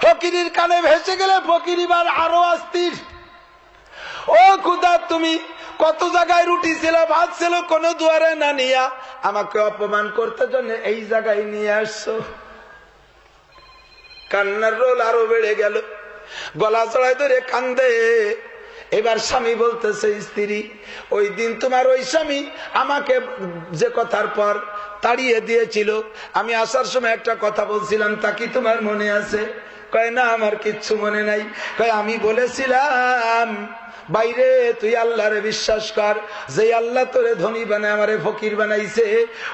S1: ফকিরের কানে ভেসে গেলে ফকির এবার আরো অস্থির। ও খুদা, তুমি কত জায়গায় রুটি ছিল, ভাত ছিল, কোন দুয়ারে না নিয়া আমাকে অপমান করতে জন্য এই জায়গায় নিয়ে আসছো। কান্নার রোল আরো বেড়ে গেল, গলা চড়াই ধরে কান্দে। এবার স্বামী বলতেছে, স্ত্রী, ওই দিন তোমার ওই স্বামী আমাকে যে কথার পর তাড়িয়ে দিয়েছিল, আমি আসার সময় একটা কথা বলছিলাম, তা কি তোমার মনে আছে? কয় না, আমার কিচ্ছু মনে নাই। কয় আমি বলেছিলাম, বাইরে তুই আল্লাহরে বিশ্বাস কর, যে আল্লাহ তোরে ধনী বানায় আমারে ফকির বানাইছে,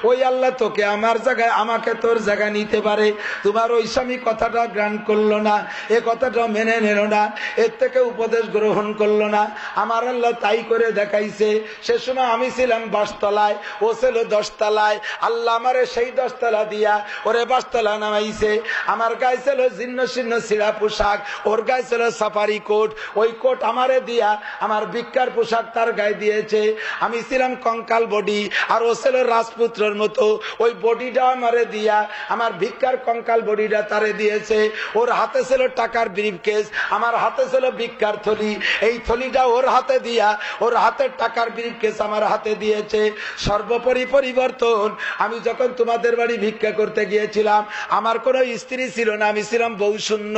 S1: ওই আল্লাহ তোকে আমার জায়গায় আমাকে তোর জায়গায় নিতে পারে। তোমার ওই স্বামী কথাটা গ্রান্ট করলো না, এ কথাটা মেনে নিল না, এর থেকে উপদেশ গ্রহণ করলো না। আমার আল্লাহ তাই করে দেখাইছে। সে সময় আমি ছিলাম 5 তলায়, ও ছিল 10 তলায়। আল্লাহ আমারে সেই 10 তলা দিয়া ওরে 5 তলা নামাইছে। আমার গায়ে ছিল জীর্ণ শীর্ণ ছিঁড়া পোশাক, ওর গায়ে ছিল সাফারি কোট। ওই কোট আমারে দিয়া আমার ভিক্ষার পোশাক তার গায়ে দিয়েছে। আমি ছিলাম কঙ্কাল বডি, আর ও ছিল রাজপুত্রের মতো। ওই বডিটা আমারে দিয়া আমার ভিক্ষার কঙ্কাল বডিটা তারে দিয়েছে। ওর হাতে ছিল টাকার ব্রিফকেস, আমার হাতে ছিল ভিক্ষার থলি। এই থলিটা ওর হাতে দিয়া ওর হাতের টাকার ব্রিফকেস আমার হাতে দিয়েছে। সর্বোপরি পরিবর্তন, আমি যখন তোমাদের বাড়ি ভিক্ষা করতে গিয়েছিলাম, আমার কোনো স্ত্রী ছিল না, আমি ছিলাম বউ শূন্য।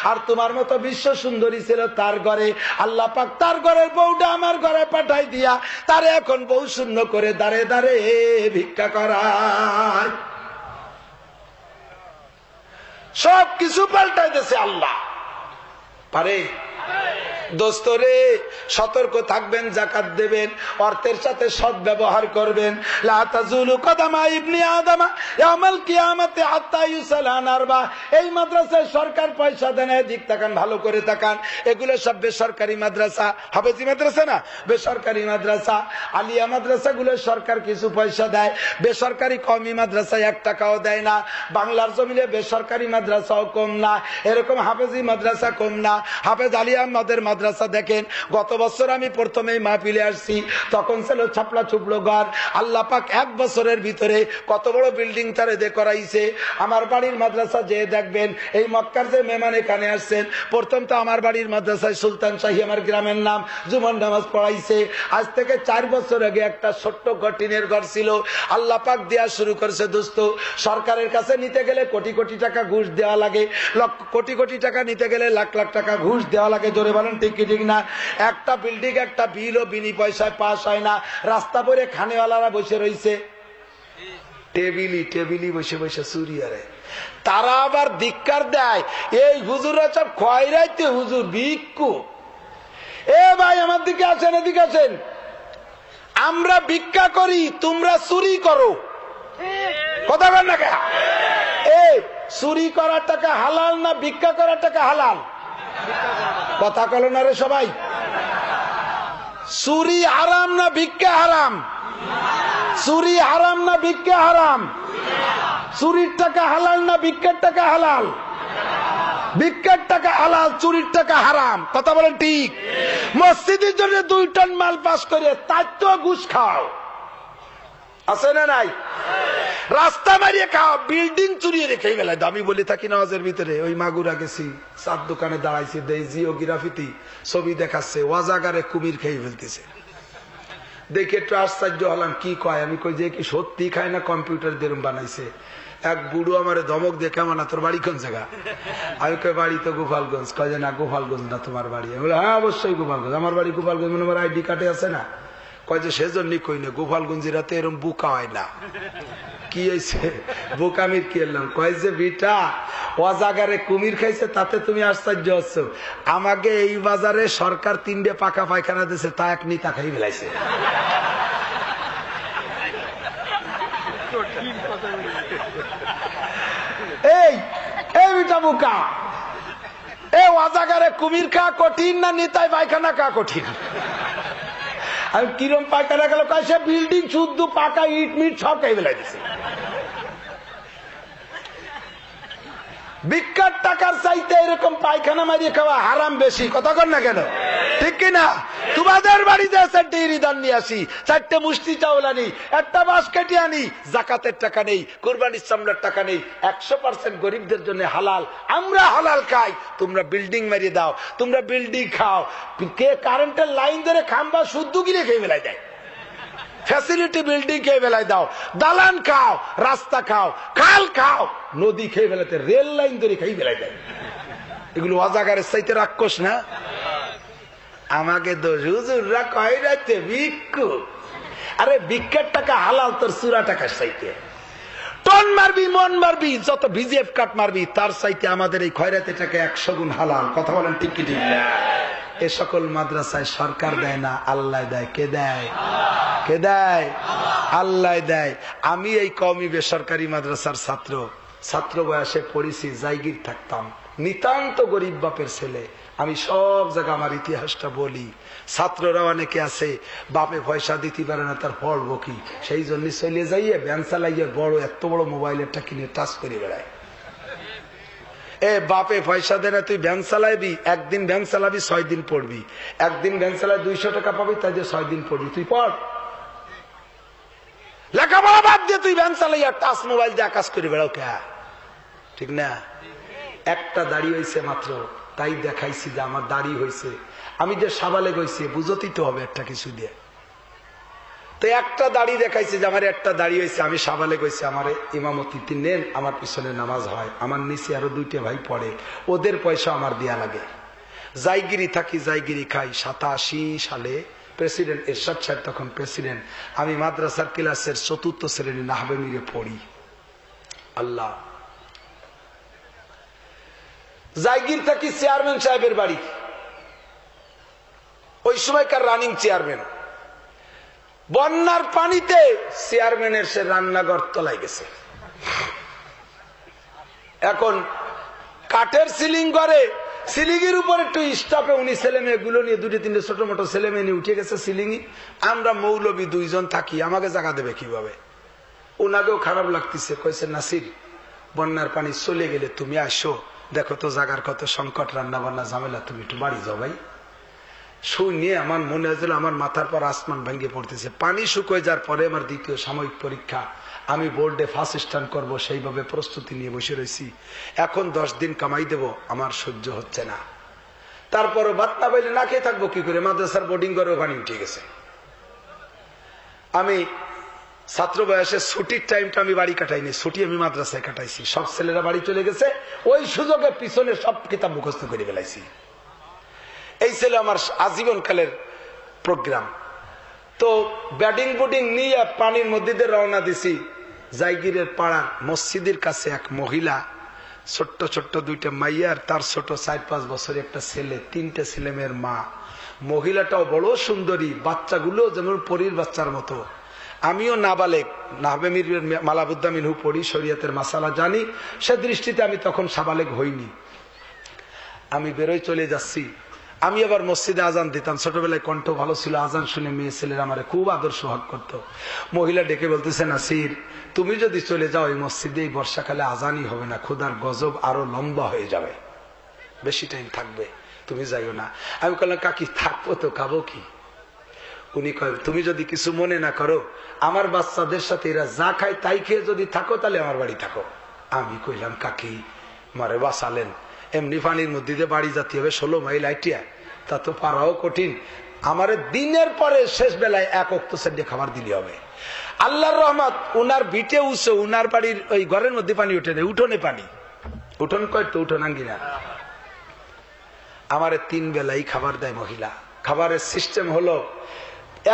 S1: আর তোমার মতো বিশ্ব সুন্দরী ছিল তার ঘরে। আল্লাহ পাক তার ঘরের বউটা আমার ঘরে পাঠাই দিয়া তারে এখন বউ শূন্য করে দাঁড়ে দাঁড়ে ভিক্ষা করায়। সব কিছু পাল্টাই দিয়েছে আল্লাহ। পারে? দোস্ত রে, সতর্ক থাকবেন, যাকাত দেবেন, অর্থের সাথে সৎ ব্যবহার করবেন। লা তাজুলু কদামা ইবনি আদমা ইয়াউমাল কিয়ামাতি হাত্তা ইউসাল আন আরবা। এই মাদ্রাসায় সরকার পয়সা দেন, দিক তাকান, ভালো করে তাকান। এগুলো সব বেসরকারি মাদ্রাসা, হাফেজি মাদ্রাসা না, বেসরকারি মাদ্রাসা। আলিয়া মাদ্রাসাগুলো সরকার কিছু পয়সা দেয়, বেসরকারি কওমি মাদ্রাসায় 1 টাকাও দেয় না। বাংলার জমিনে বেসরকারি মাদ্রাসাও কম না, এরকম হাফেজি মাদ্রাসা কম না। হাফেজ আলী আহমদের মাদ্রাসা দেখেন, গত বছর আমি প্রথমেই মাহফিলে আসছি, তখন ছিল ছাপলা ছুপলো ঘর। আল্লাহ পাক 1 বছরের ভিতরে কত বড় বিল্ডিং তারে দে করাইছে। আমার বাড়ির মাদ্রাসা যে দেখবেন, এই মক্কার যে মেহমান এখানে আসছেন, প্রথম তো আমার বাড়ির মাদ্রাসায় সুলতান শাহী, আমার গ্রামের নাম, জুমার নামাজ পড়াইছে। আজ থেকে 4 বছর আগে একটা ছোট্ট টিনের ঘর ছিল। আল্লাহ পাক দেয়া শুরু করছে। দোস্ত, সরকারের কাছে নিতে গেলে কোটি কোটি টাকা ঘুষ দেওয়া লাগে, কোটি কোটি টাকা নিতে গেলে লাখ লাখ টাকা ঘুষ দেওয়া লাগে। জোরে বলেন ঠিক কি ঠিক না? একটা বিল্ডিং, একটা বিলও বিনি পয়সায় পাস হয় না। রাস্তা পরে খানেওয়ালারা বসে রয়েছে। টেবিলি বসে বসে চুরি আরে। তারা আবার ধিক্কার দেয়, এই হুজুরা সব খয়রাইতে হুজুর ভিক্ষু। এ ভাই আমার দিকে আসেন, এদিকে আসেন। আমরা ভিক্ষা করি, তোমরা চুরি করো। কথা বল না কে? এই চুরি করার টাকা হালাল না ভিক্ষা করার টাকা হালাল? কথা বলো না রে সবাই। চুরি হারাম না ভিক্ষা হারাম? চুরি হারাম না ভিক্ষা হারাম? চুরির টাকা হালাল না ভিক্ষার টাকা হালাল? ভিক্ষার টাকা হালাল, চুরির টাকা হারাম। কথা বলেন ঠিক? মসজিদের জন্য 2 টন মাল পাস করে তার তো ঘুষ খাও, আছে না নাই? রাস্তা মারিয়ে খাও, বিল্ডিং চুরিয়ে রেখে বেলায়। আমি বলে থাকি নামাজের ভিতরে, ওই মাগুরা গেছি, চার দোকানে দাঁড়াইছি, জিওগ্রাফিতে ছবি দেখাচ্ছে, ওয়াজাগারে কুমির খেয়ে ফেলতেছে। দেখে একটু আশ্চর্য হলাম, কি কয়? আমি কই যে কি সত্যি খায় না কম্পিউটার দেরম বানাইছে? এক বুড়ো আমার ধমক দেখে, আমার না তোর বাড়ি কোন জায়গা? আমি কই বাড়ি তো গোপালগঞ্জ। কয় যে না গোপালগঞ্জ না তোমার বাড়ি। আমি বলি হ্যাঁ অবশ্যই গোপালগঞ্জ, আমার বাড়ি গোপালগঞ্জ। মানে আমার আইডি কার্ডে আছে না? কয় যে সেজন্যই কই না, গোপালগঞ্জেরা তো এরকম বোকা হয় না। কি হয়েছে? বোকামির কি এলাম? কয় যে বিটা অজাগারে কুমির খাইছে, তাতে তুমি আশ্চর্য হচ্ছ? আমাকে এই বাজারে সরকার 3টে পাকা পায়খানা দিয়েছে, তা এক নিতা খাই ফেলাইছে। এই এই বিটা বোকা, এই অজাগারে কুমির খা কঠিন না নিতাই পায়খানা খা কঠিন? আমি কিরম পায়খানা গেল? কয় সে বিল্ডিং শুদ্ধ পাকা ইট মিট সব খাই ফেলাই দিছে। ভিক্ষার টাকার চাইতে এরকম পায়খানা মারিয়ে খাওয়া হারাম বেশি। কথা কর না কেন? ঠিক কিনা? তোমাদের বাড়িতে 4টে ইরিদান নিয়ে আসি, 4টে মুষ্টি চাউল আনি, একটা বাঁশ কেটে আনি, জাকাতের টাকা নেই, কুরবানির চামড়ার টাকা নেই। 100% গরিবদের জন্য হালাল, আমরা হালাল খাই। তোমরা বিল্ডিং মারিয়ে দাও, তোমরা বিল্ডিং খাও। কে কারেন্টের লাইন ধরে খাম্বা শুদ্ধ গিরে খেয়ে ফেলাই দেয়, ফ্যাসিলিটি বিল্ডিং খেয়ে ফেলাই দাও, দালান খাও, রাস্তা খাও, খাল খাও, নদী খেয়ে ফেলাতে, রেল লাইন ধরে খেয়ে ফেলাই দেয়। এগুলো অজাগারের চাইতে রাক্ষস না? আমাকে তো হুজুররা কয় রাইতে ভিক্ষু। আরে ভিক্ষার টাকা হালাল তোর চুরা টাকার চাইতে। টন মারবি, মন মারবি, যত ভিজিএফ কাট মারবি, তার চাইতে আমাদের এই খয়রাতে টাকা 100 গুণ হালাল। কথা বলেন ঠিক কি ঠিক না? এ সকল মাদ্রাসায় সরকার দেয় না, আল্লাহ দেয়। কে দেয়? কে দেয়? আল্লাহ দেয়। আমি এই কওমি বেসরকারি মাদ্রাসার ছাত্র বয়সে পড়েছি, জায়গির থাকতাম, নিতান্ত গরিব বাপের ছেলে। আমি সব জায়গা আমার ইতিহাসটা বলি। ছাত্ররা অনেকে আছে বাপে পয়সা দিতে পারে না, তার পড়বো কি, সেই জন্য চলে যাইয়ে ভ্যান চালাইয়ে বড় এত বড় মোবাইল একটা কিনে টাচ করে বেড়ায়। এ বাপে পয়সা দেয় না, তুই ভ্যান চালাইবি, একদিন ভ্যান চালাবি 6 দিন পড়বি, একদিন ভ্যান চালাই 200 টাকা পাবি, তাই দিয়ে 6 দিন পড়বি। তুই পড়, লেখাপড়া বাদ দিয়ে তুই ভ্যান চালাইয়া টাচ মোবাইল দিয়ে আকাশ করে বেড়াও কে? ঠিক না? একটা দাড়ি হয়েছে মাত্র, তাই দেখাইছি যে আমার দাড়ি হয়েছে। আমি যে সাবালেগ হয়েছে বুঝতেই তো হবে একটা কিছু দিয়ে। তো একটা দাড়ি দেখাইছে যে আমার একটা দাড়ি হয়েছে, আমি সাবালেগ হয়েছে, আমার ইমামতি নেন, আমার পিছনে নামাজ হয়, আমার নিচে আরো 2টে ভাই পড়ে, ওদের পয়সা আমার দেয়া লাগে। জায়গিরি থাকি, জায়গিরি খাই। 87 সালে প্রেসিডেন্ট এরশাদ সাহেব তখন প্রেসিডেন্ট, আমি মাদ্রাসার ক্লাসের 4র্থ শ্রেণী নাহবে মিরে পড়ি। আল্লাহ, জায়গির থাকি চেয়ারম্যান সাহেবের বাড়ি, ওই সময়কার রানিং চেয়ারম্যান। বন্যার পানিতে চেয়ারম্যানের সে রান্নাঘর তলায় গেছে। এখন কাঠের সিলিং করে, সিলিং এর উপর একটু স্টাফে উনি ছেলে মেয়ে গুলো নিয়ে 2-3টে ছোট মোটো ছেলে মেয়ে নিয়ে উঠে গেছে সিলিং। আমরা মৌলবী 2 জন থাকি, আমাকে জায়গা দেবে কিভাবে? ওনাকেও খারাপ লাগতেছে। কইছে নাসির, বন্যার পানি চলে গেলে তুমি আসো, দেখো তো জায়গার কত সংকট, রান্না বান্না ঝামেলা, তুমি একটু বাড়ি যাও ভাই। শুনিয়ে আমার মনে হয়েছিল আমার মাথার পর আসমান ভেঙে পড়তেছে। পানি শুকিয়ে যাওয়ার পরে আমার দ্বিতীয় সাময়িক পরীক্ষা, আমি বোর্ডে ফার্স্ট স্ট্যান্ড করবো, সেইভাবে প্রস্তুতি নিয়ে বসে রয়েছি। এখন 10 দিন কামাই দেব, আমার সহ্য হচ্ছে না। তারপরও বাত্তা পাইলে না খেয়ে থাকবো কি করে? মাদ্রাসার বোর্ডিং করে ওখানে উঠে গেছে। আমি ছাত্র বয়সে ছুটির টাইমটা আমি বাড়ি কাটাইনি, ছুটি আমি মাদ্রাসায় কাটাইছি। সব ছেলেরা বাড়ি চলে গেছে, ওই সুযোগে পিছনে সব কিতাব মুখস্থ করে ফেলাইছি। এই ছিল আমার আজীবনকালের প্রোগ্রাম। তো ব্যাটিং বুটিং নিয়ে পানির মধ্যে দিয়ে রওনা দিছি জায়গিরের পাড়ার মসজিদের কাছে এক মহিলা, ছোট্ট ছোট্ট দুইটা মাইয়ার, তার ছোট 4-5 বছর একটা ছেলে, 3টে ছেলে মেয়ের মা। মহিলাটাও বড় সুন্দরী, বাচ্চাগুলো যেমন পরীর বাচ্চার মতো। আমিও নাবালেগ, নাহবেমির মালাবুদ্দা মিনহু পড়ি, শরীয়তের মাসালা জানি, সে দৃষ্টিতে আমি তখন সাবালেগ হইনি। আমি বেরোয় চলে যাচ্ছি। আমি আবার মসজিদে আজান দিতাম, ছোটবেলায় কণ্ঠ ভালো ছিল, আজান শুনে মেয়ে ছেলেরা আমার খুব আদর সোহাগ করত। মহিলা ডেকে বলতেছে, নাসির তুমি যদি চলে যাও এই মসজিদে এই বর্ষাকালে আজানই হবে না, ক্ষুধার গজব আরো লম্বা হয়ে যাবে, বেশি টাইম থাকবে, তুমি যাইও না। আমি বললাম, কাকি থাকবো তো, খাবো কি? উনি কয়, তুমি যদি কিছু মনে না করো, আমার বাচ্চাদের সাথে এরা যা খায় তাই খেয়ে যদি থাকো তাহলে আমার বাড়ি থাকো। আমি কইলাম, কাকি মারে বাঁচালেন, এমনি পানির মধ্যে দিয়ে বাড়ি যেতে হবে 16 মাইল আইটিয়া, তা তো পারাও কঠিন। আমার দিনের পরে শেষ বেলায় 1 ওয়াক্ত সেদ্ধ খাবার দিলে হবে। আল্লাহর রহমত, উনার বিটে উঠছে, উনার বাড়ির ওই ঘরের মধ্যে পানি উঠে নেই, উঠোনে পানি, উঠোন কয় তো, উঠোন আঙ্গিনা। আমারে 3 বেলাই খাবার দেয় মহিলা। খাবারের সিস্টেম হলো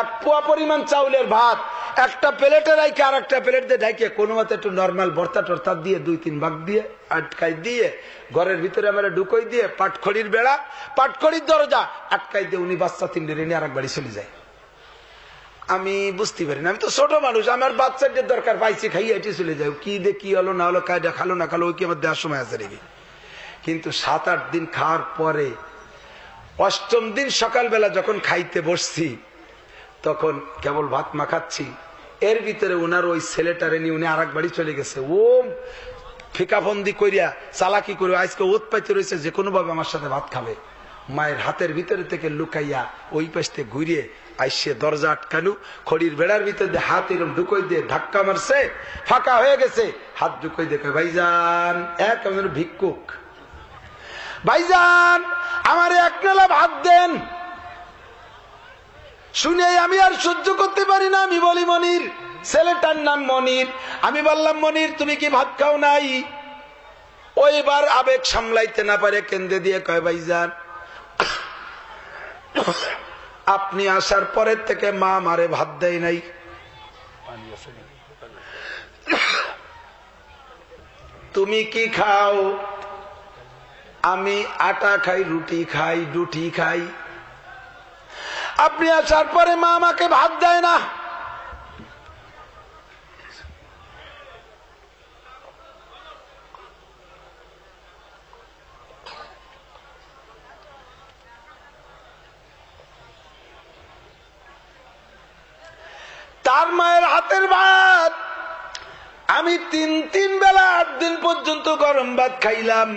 S1: 1 পোয়া পরিমাণ চাউলের ভাত একটা প্লেটে রাখে আর একটা প্লেট দিয়ে ঢাকে কোনো মতে একটু নর্মাল ভর্তা টর্তা দিয়ে 2-3 ভাগ দিয়ে আটকাই দিয়ে ঘরের ভিতরে আমার ঢুকই দিয়ে পাটখড়ির বেড়া, পাটখড়ির দরজা আটকাই দিয়ে উনি বাচ্চা 3টে নিয়ে আর এক বাড়ি চলে যায়। আমি বুঝতে পারি না, আমি তো ছোট মানুষ, আমার বাচ্চাদের দরকার, পাইছি খাইয়ে এটি চলে যায়, কি দে কি হলো না হলো, কায়দা খালো না খালো, ওই কি আমার দেওয়ার সময় আছে রেবি। কিন্তু 7-8 দিন খাওয়ার পরে 8ম দিন সকালবেলা যখন খাইতে বসছি, তখন কেবল ভাত মাখাচ্ছি, এর ভিতরে উনার ওই ছেলেটারে নিয়ে উনি আর এক বাড়ি চলে গেছে। ও ফিকাফন্দি করিয়া চালাকি করে আজকে ওত পাইতে রয়েছে, যে কোনো ভাবে আমার সাথে ভাত খাবে। মায়ের হাতের ভিতরে থেকে লুকাইয়া ওই পাশে ঘুরিয়ে আইসে দরজা আটকানু, খড়ির বেড়ার ভিতরে হাত এরকম ঢুকই দিয়ে ধাক্কা মারছে, ফাঁকা হয়ে গেছে, হাত ঢুকই দেখে, ভাইজান, এক ভিক্ষুক, ভাইজান আমার 1 নালা ভাত দেন। শুনে আমি আর সহ্য করতে পারি না, আমি বলি, মনির, ছেলেটার নাম মনির, আমি বললাম, মনির তুমি কি ভাত খাও নাই? ওইবার আবেগ সামলাইতে না পারে কেন্দ্রে দিয়ে কয়, ভাইজান আপনি আসার পরের থেকে মা মারে ভাত দেয় নাই। তুমি কি খাও? আমি আটা খাই, রুটি খাই, ডুটি খাই। আপনি আসার পরে মা আমাকে ভাত দেয় না। তার মায়ের হাতের ভাত আমি 3 বেলা 8 দিন পর্যন্ত গরম ভাত খাইলাম।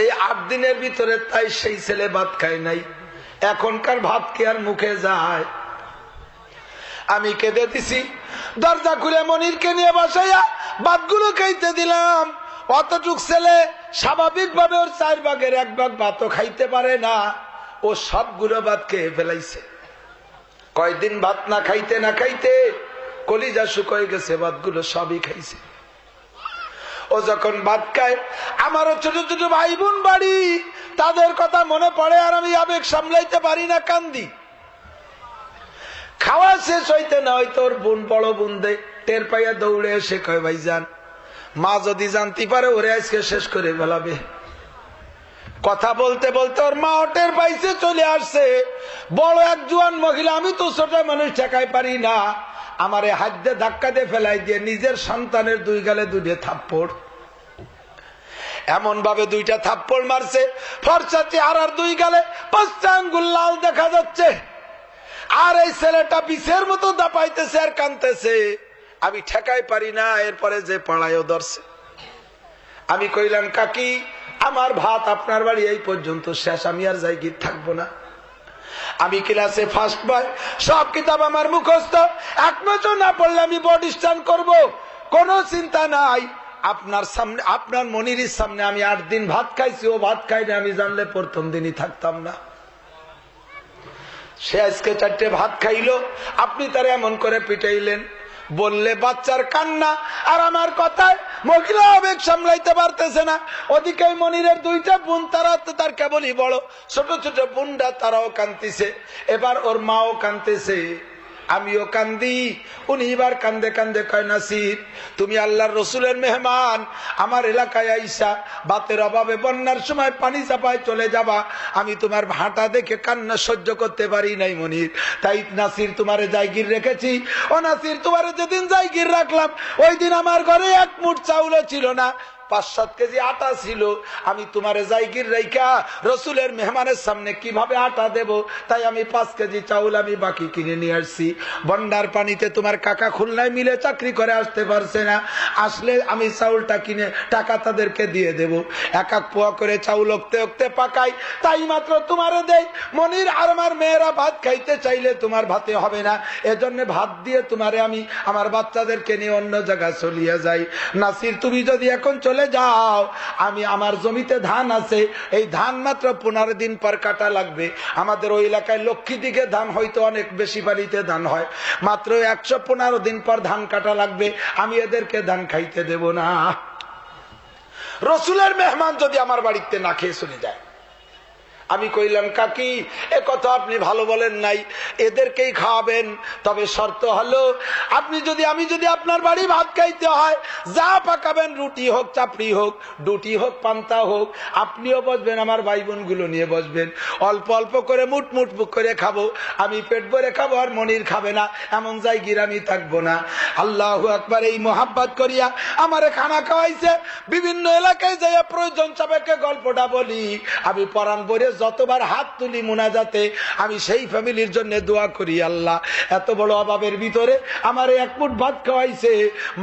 S1: এই 8 দিনের ভিতরে তাই সেই ছেলে ভাত খায় নাই। এখনকার ভাত কি আর মুখে যায়? আমি কেঁদে দিছি, দরজা খুলে মনিরকে নিয়ে বসাইয়া ভাতগুলো খাইতে দিলাম। অতটুক ছেলে স্বাভাবিক ভাবে ওর 4 ভাগের 1 ভাগ ভাতও খাইতে পারে না, ও সবগুলো ভাত খেয়ে ফেলাইছে। কয়দিন ভাত না খাইতে না খাইতে কলিজা শুকিয়ে গেছে, ভাতগুলো সবই খাইছে। ও যখন ভাত খায়, আমারও ছোট ছোট ভাই বোন বাড়ি, তাদের কথা মনে পড়ে, আর আমি আবেগ সামলাইতে পারি না, কান্দি। খাওয়া শেষ হইতে না হইতে ওর বোন, বড় বোন দে টের পাইয়া দৌড়ে এসে কয়, ভাইজান মা যদি জানতে পারে ওরে আজকে শেষ করে ফেলাবে। কথা বলতে বলতে ওর মা টের পাইছে, চলে আসছে। বড় এক জোয়ান মহিলা, আমি তো ছোট মানুষ, ঠেকাই পারি না, আমারে হাত দিয়ে ধাক্কা দিয়ে ফেলাই দিয়ে নিজের সন্তানের 2 গালে 2 থাপ্পড়, এমন ভাবে 2টা থাপ্পড় মারছে, ফর্সা চেহারার 2 গালে 5টা আঙ্গুল লাল দেখা যাচ্ছে। আর এই ছেলেটা বিষের মতো দাপাইতেছে আর কাঁদতেছে, আমি ঠেকাই পারি না। এরপরে যে পাড়ায়ও ধরছে। আমি কইলাম, কাকি আমার ভাত আপনার বাড়ি এই পর্যন্ত শেষ, আমি আর যাই গিয়ে থাকবো না। আমি ক্লাসে ফার্স্ট বয়, সব কিতাব আমার মুখস্থ, 1 বছর না পড়লে আমি বোর্ড স্ট্যান্ড করবো, কোনো চিন্তা নাই। আপনার সামনে, আপনার মনিরের সামনে আমি 8 দিন ভাত খাইছি, ও ভাত খাইনি, আমি জানলে প্রথম দিনই থাকতাম না। সে আজকে 4টে ভাত খাইলো, আপনি তারা এমন করে পিটাইলেন। বললে বাচ্চার কান্না আর আমার কথায় মহিলা আবেগ সামলাইতে পারতেছে না। ওদিকে মনিরের 2টা বোন, তারা তো তার কেবলই বড়, ছোট ছোট বোনরা তারাও কাঁদতেছে, এবার ওর মাও কাঁদতেছে। আমিও কান্দি। উনি এবার কান্দে কান্দে কয়, নাসির তুমি আল্লাহর রসুলের মেহমান, আমার এলাকায় আইসা বাতের অভাবে বন্যার সময় পানি চাপায় চলে যাবা, আমি তোমার ভাটা দেখে কান্না সহ্য করতে পারি নাই মনির, তাই নাসির তোমারে জায়গির রেখেছি। ও নাসির, তোমারে যেদিন জায়গির রাখলাম ওই দিন আমার ঘরে এক মুঠ চাউলও ছিল না, 5-7 কেজি আটা ছিল। আমি তোমারে জায়গির রাইখা রসুলের মেহমানের সামনে কিভাবে আটা দেব, তাই আমি 5 কেজি চাউল আমি বাকি কিনে নিয়ে আসছি। বন্যার পানিতে তোমার কাকা খুলনায় মিলে চাকরি করে আসতে পারছে না, আসলে আমি চাউলটা কিনে টাকা তাদেরকে দিয়ে দেব। এক এক পোয়া করে চাউল ওক্তে ওক্তে পাকাই, তাই মাত্র তোমারে দেই। মনির আর আমার মেয়েরা ভাত খাইতে চাইলে তোমার ভাতে হবে না, এজন্য ভাত দিয়ে তোমারে আমি আমার বাচ্চাদেরকে নিয়ে অন্য জায়গায় চলিয়ে যাই। নাসির তুমি যদি এখন চলে যাও, আমি আমার জমিতে ধান আছে, এই ধান মাত্র 15 দিন পর কাটা লাগবে। আমাদের ওই এলাকায় লক্ষ্মী দিকে ধান হয়তো অনেক বেশি বাড়িতে ধান হয়, মাত্র 115 দিন পর ধান কাটা লাগবে, আমি এদেরকে ধান খাইতে দেব না। রসুলের মেহমান যদি আমার বাড়িতে না খেয়ে চলে যায়, আমি কইলাম কাকি এ কথা আপনি ভালো বলেন নাই, এদেরকেই খাওয়াবেন, তবে শর্ত হলো আমি যদি আপনার বাড়ি ভাত খাইতে হয়, যা পাকাবেন, রুটি হোক চাপড়ি হোক, ডুটি হোক পান্তা হোক, আপনিও বসবেন, আমার ভাই বোন গুলো নিয়ে বসবেন, অল্প অল্প করে মুঠ মুঠ করে খাবো, আমি পেট ভরে খাবো আর মনির খাবে না, এমন জায়গায় আমি থাকবো না। আল্লাহু আকবার। এই মোহাব্বত করিয়া আমারে খানা খাওয়াইছে, বিভিন্ন এলাকায় যাইয়া প্রয়োজন সাপেক্ষে গল্পটা বলি, আমি পরাণ ভরে যতবার হাত তুলি মুনাজাতে আমি সেই ফ্যামিলির জন্য দোয়া করি, আল্লাহ এত বড় অভাবের ভিতরে আমার এক মুঠ ভাত খাওয়াইছে,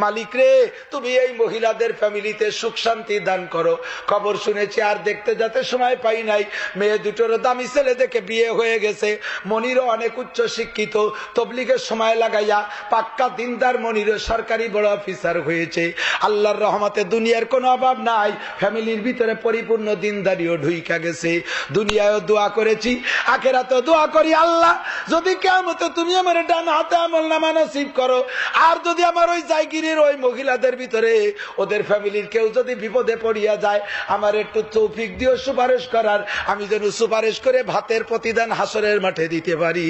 S1: মালিক রে তুমি এই মহিলাদের ফ্যামিলিতে সুখ শান্তি দান করো। খবর শুনেছি আর দেখতে যেতে সময় পাই নাই, মেয়ে দুটোর দামি ছেলে দেখে বিয়ে হয়ে গেছে, মনিরও অনেক উচ্চ শিক্ষিত, তবলিগের সময় লাগাইয়া পাক্কা দিনদার, মনিরও সরকারি বড় অফিসার হয়েছে। আল্লাহর রহমতে দুনিয়ার কোনো অভাব নাই, ফ্যামিলির ভিতরে পরিপূর্ণ দিনদারিও ঢুইকা গেছে। দুনিয়ায় দোয়া করেছি, আখেরাতেও দোয়া করি, আল্লাহ যদি কিয়ামতে তুমি আমার ডান হাতে আমলনামা নসিব করো, আর যদি আমার ওই জায়গিরের ওই মহিলাদের ভিতরে ওদের ফ্যামিলির কেউ যদি বিপদে পড়িয়া যায়, আমার একটু তৌফিক দিও সুপারিশ করার, আমি যেন সুপারিশ করে ভাতের প্রতিদান হাসরের মাঠে দিতে পারি।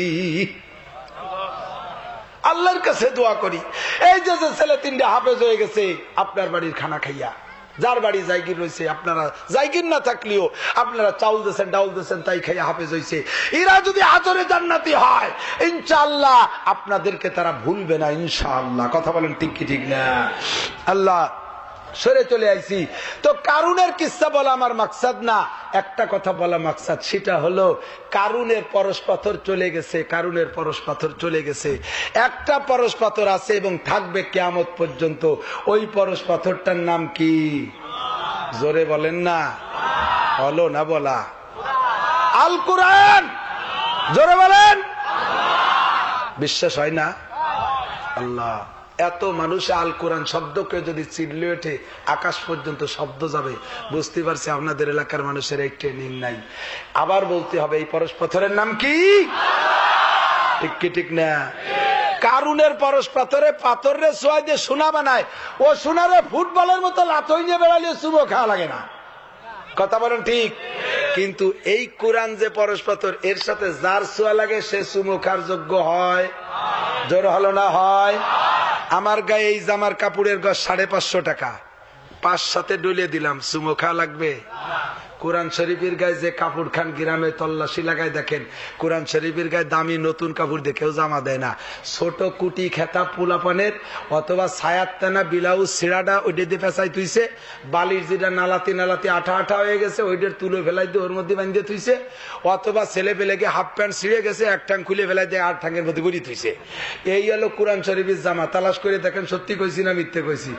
S1: আল্লাহর কাছে দোয়া করি। এই যে ছেলে 3টা হাফেজ হয়ে গেছে আপনার বাড়ির খানা খাইয়া, যার বাড়ি জায়গির রয়েছে, আপনারা জায়গির না থাকলেও আপনারা চাউল দিয়েছেন ডাউল দিয়েছেন, তাই খাইয়া হাফেজ হয়েছে, এরা যদি হাজরে জান্নাতি হয় ইনশাআল্লাহ আপনাদেরকে তারা ভুলবে না ইনশাআল্লাহ। কথা বলেন ঠিক কি ঠিক না? আল্লাহ সরে চলে আইছি তো কারুনের কিস্সা বলা আমার মাকসাদ না, একটা কথা বলা মাকসাদ, সেটা হলো কারুনের পরশ পাথর চলে গেছে, কারুনের পরশ পাথর চলে গেছে, একটা পরশ পাথর আছে এবং থাকবে কিয়ামত পর্যন্ত। ওই পরশ পাথরটার নাম কি? জোরে বলেন না, হলো না বলা? আল কুরআন। জোরে বলেন। বিশ্বাস হয় না? আল্লাহ এত মানুষ আল কোরআন শব্দকে যদি চিল্লে ওঠে আকাশ পর্যন্ত শব্দ যাবে, বুঝতে পারছি আপনাদের এলাকার মানুষের এই ট্রেনিং নাই। আবার বলতে হবে এই পরশ পাথরের নাম কি? ঠিক কি ঠিক না? কারুনের পরশ পাথরে পাথরে সোয়া দিয়ে সোনা বানায়, ও সোনারে ফুটবলের মতো লাথই নিয়ে বেড়ালে চুবো খাওয়া লাগে না। কথা বলেন ঠিক? কিন্তু এই কোরআন যে পরশ পাথর, এর সাথে যার সোয়া লাগে সে চুমো খাওয়ার যোগ্য হয়। জোর হলো না? হয়। আমার গায়ে এই জামার কাপড়ের গজ 550 টাকা, 5 ডলে দিলাম, চুমো খাওয়া লাগবে? কোরআন শরীফের গায়ে যে কাপড় খান গ্রামে তল্লাশি লাগায় দেখেন, কোরআন শরীফের গায়ে দামি নতুন কাপড় দেখেও জামা দেয় না। ছোট কুটি খেতা পোলাপানের অথবা ছায়ার টানা ব্লাউজ ছিঁড়াটা ওইটা দিয়ে পেঁচাই তুইছে, বালির যেটা নালাতি নালাতি আঠা আঠা হয়ে গেছে ওইটার তুলে ফেলাই দিয়ে ওর মধ্যে বাঁধিয়ে তুইছে, অথবা ছেলে পেলেকে হাফ প্যান্ট ছিঁড়ে গেছে এক ঠ্যাং খুলে ফেলাই দিয়ে 8 ঠ্যাঙের মধ্যে গড়ি তুইছে। এই হলো কোরআন শরীফের জামা। তালাশ করে দেখেন সত্যি কইছি না মিথ্যে কইছি?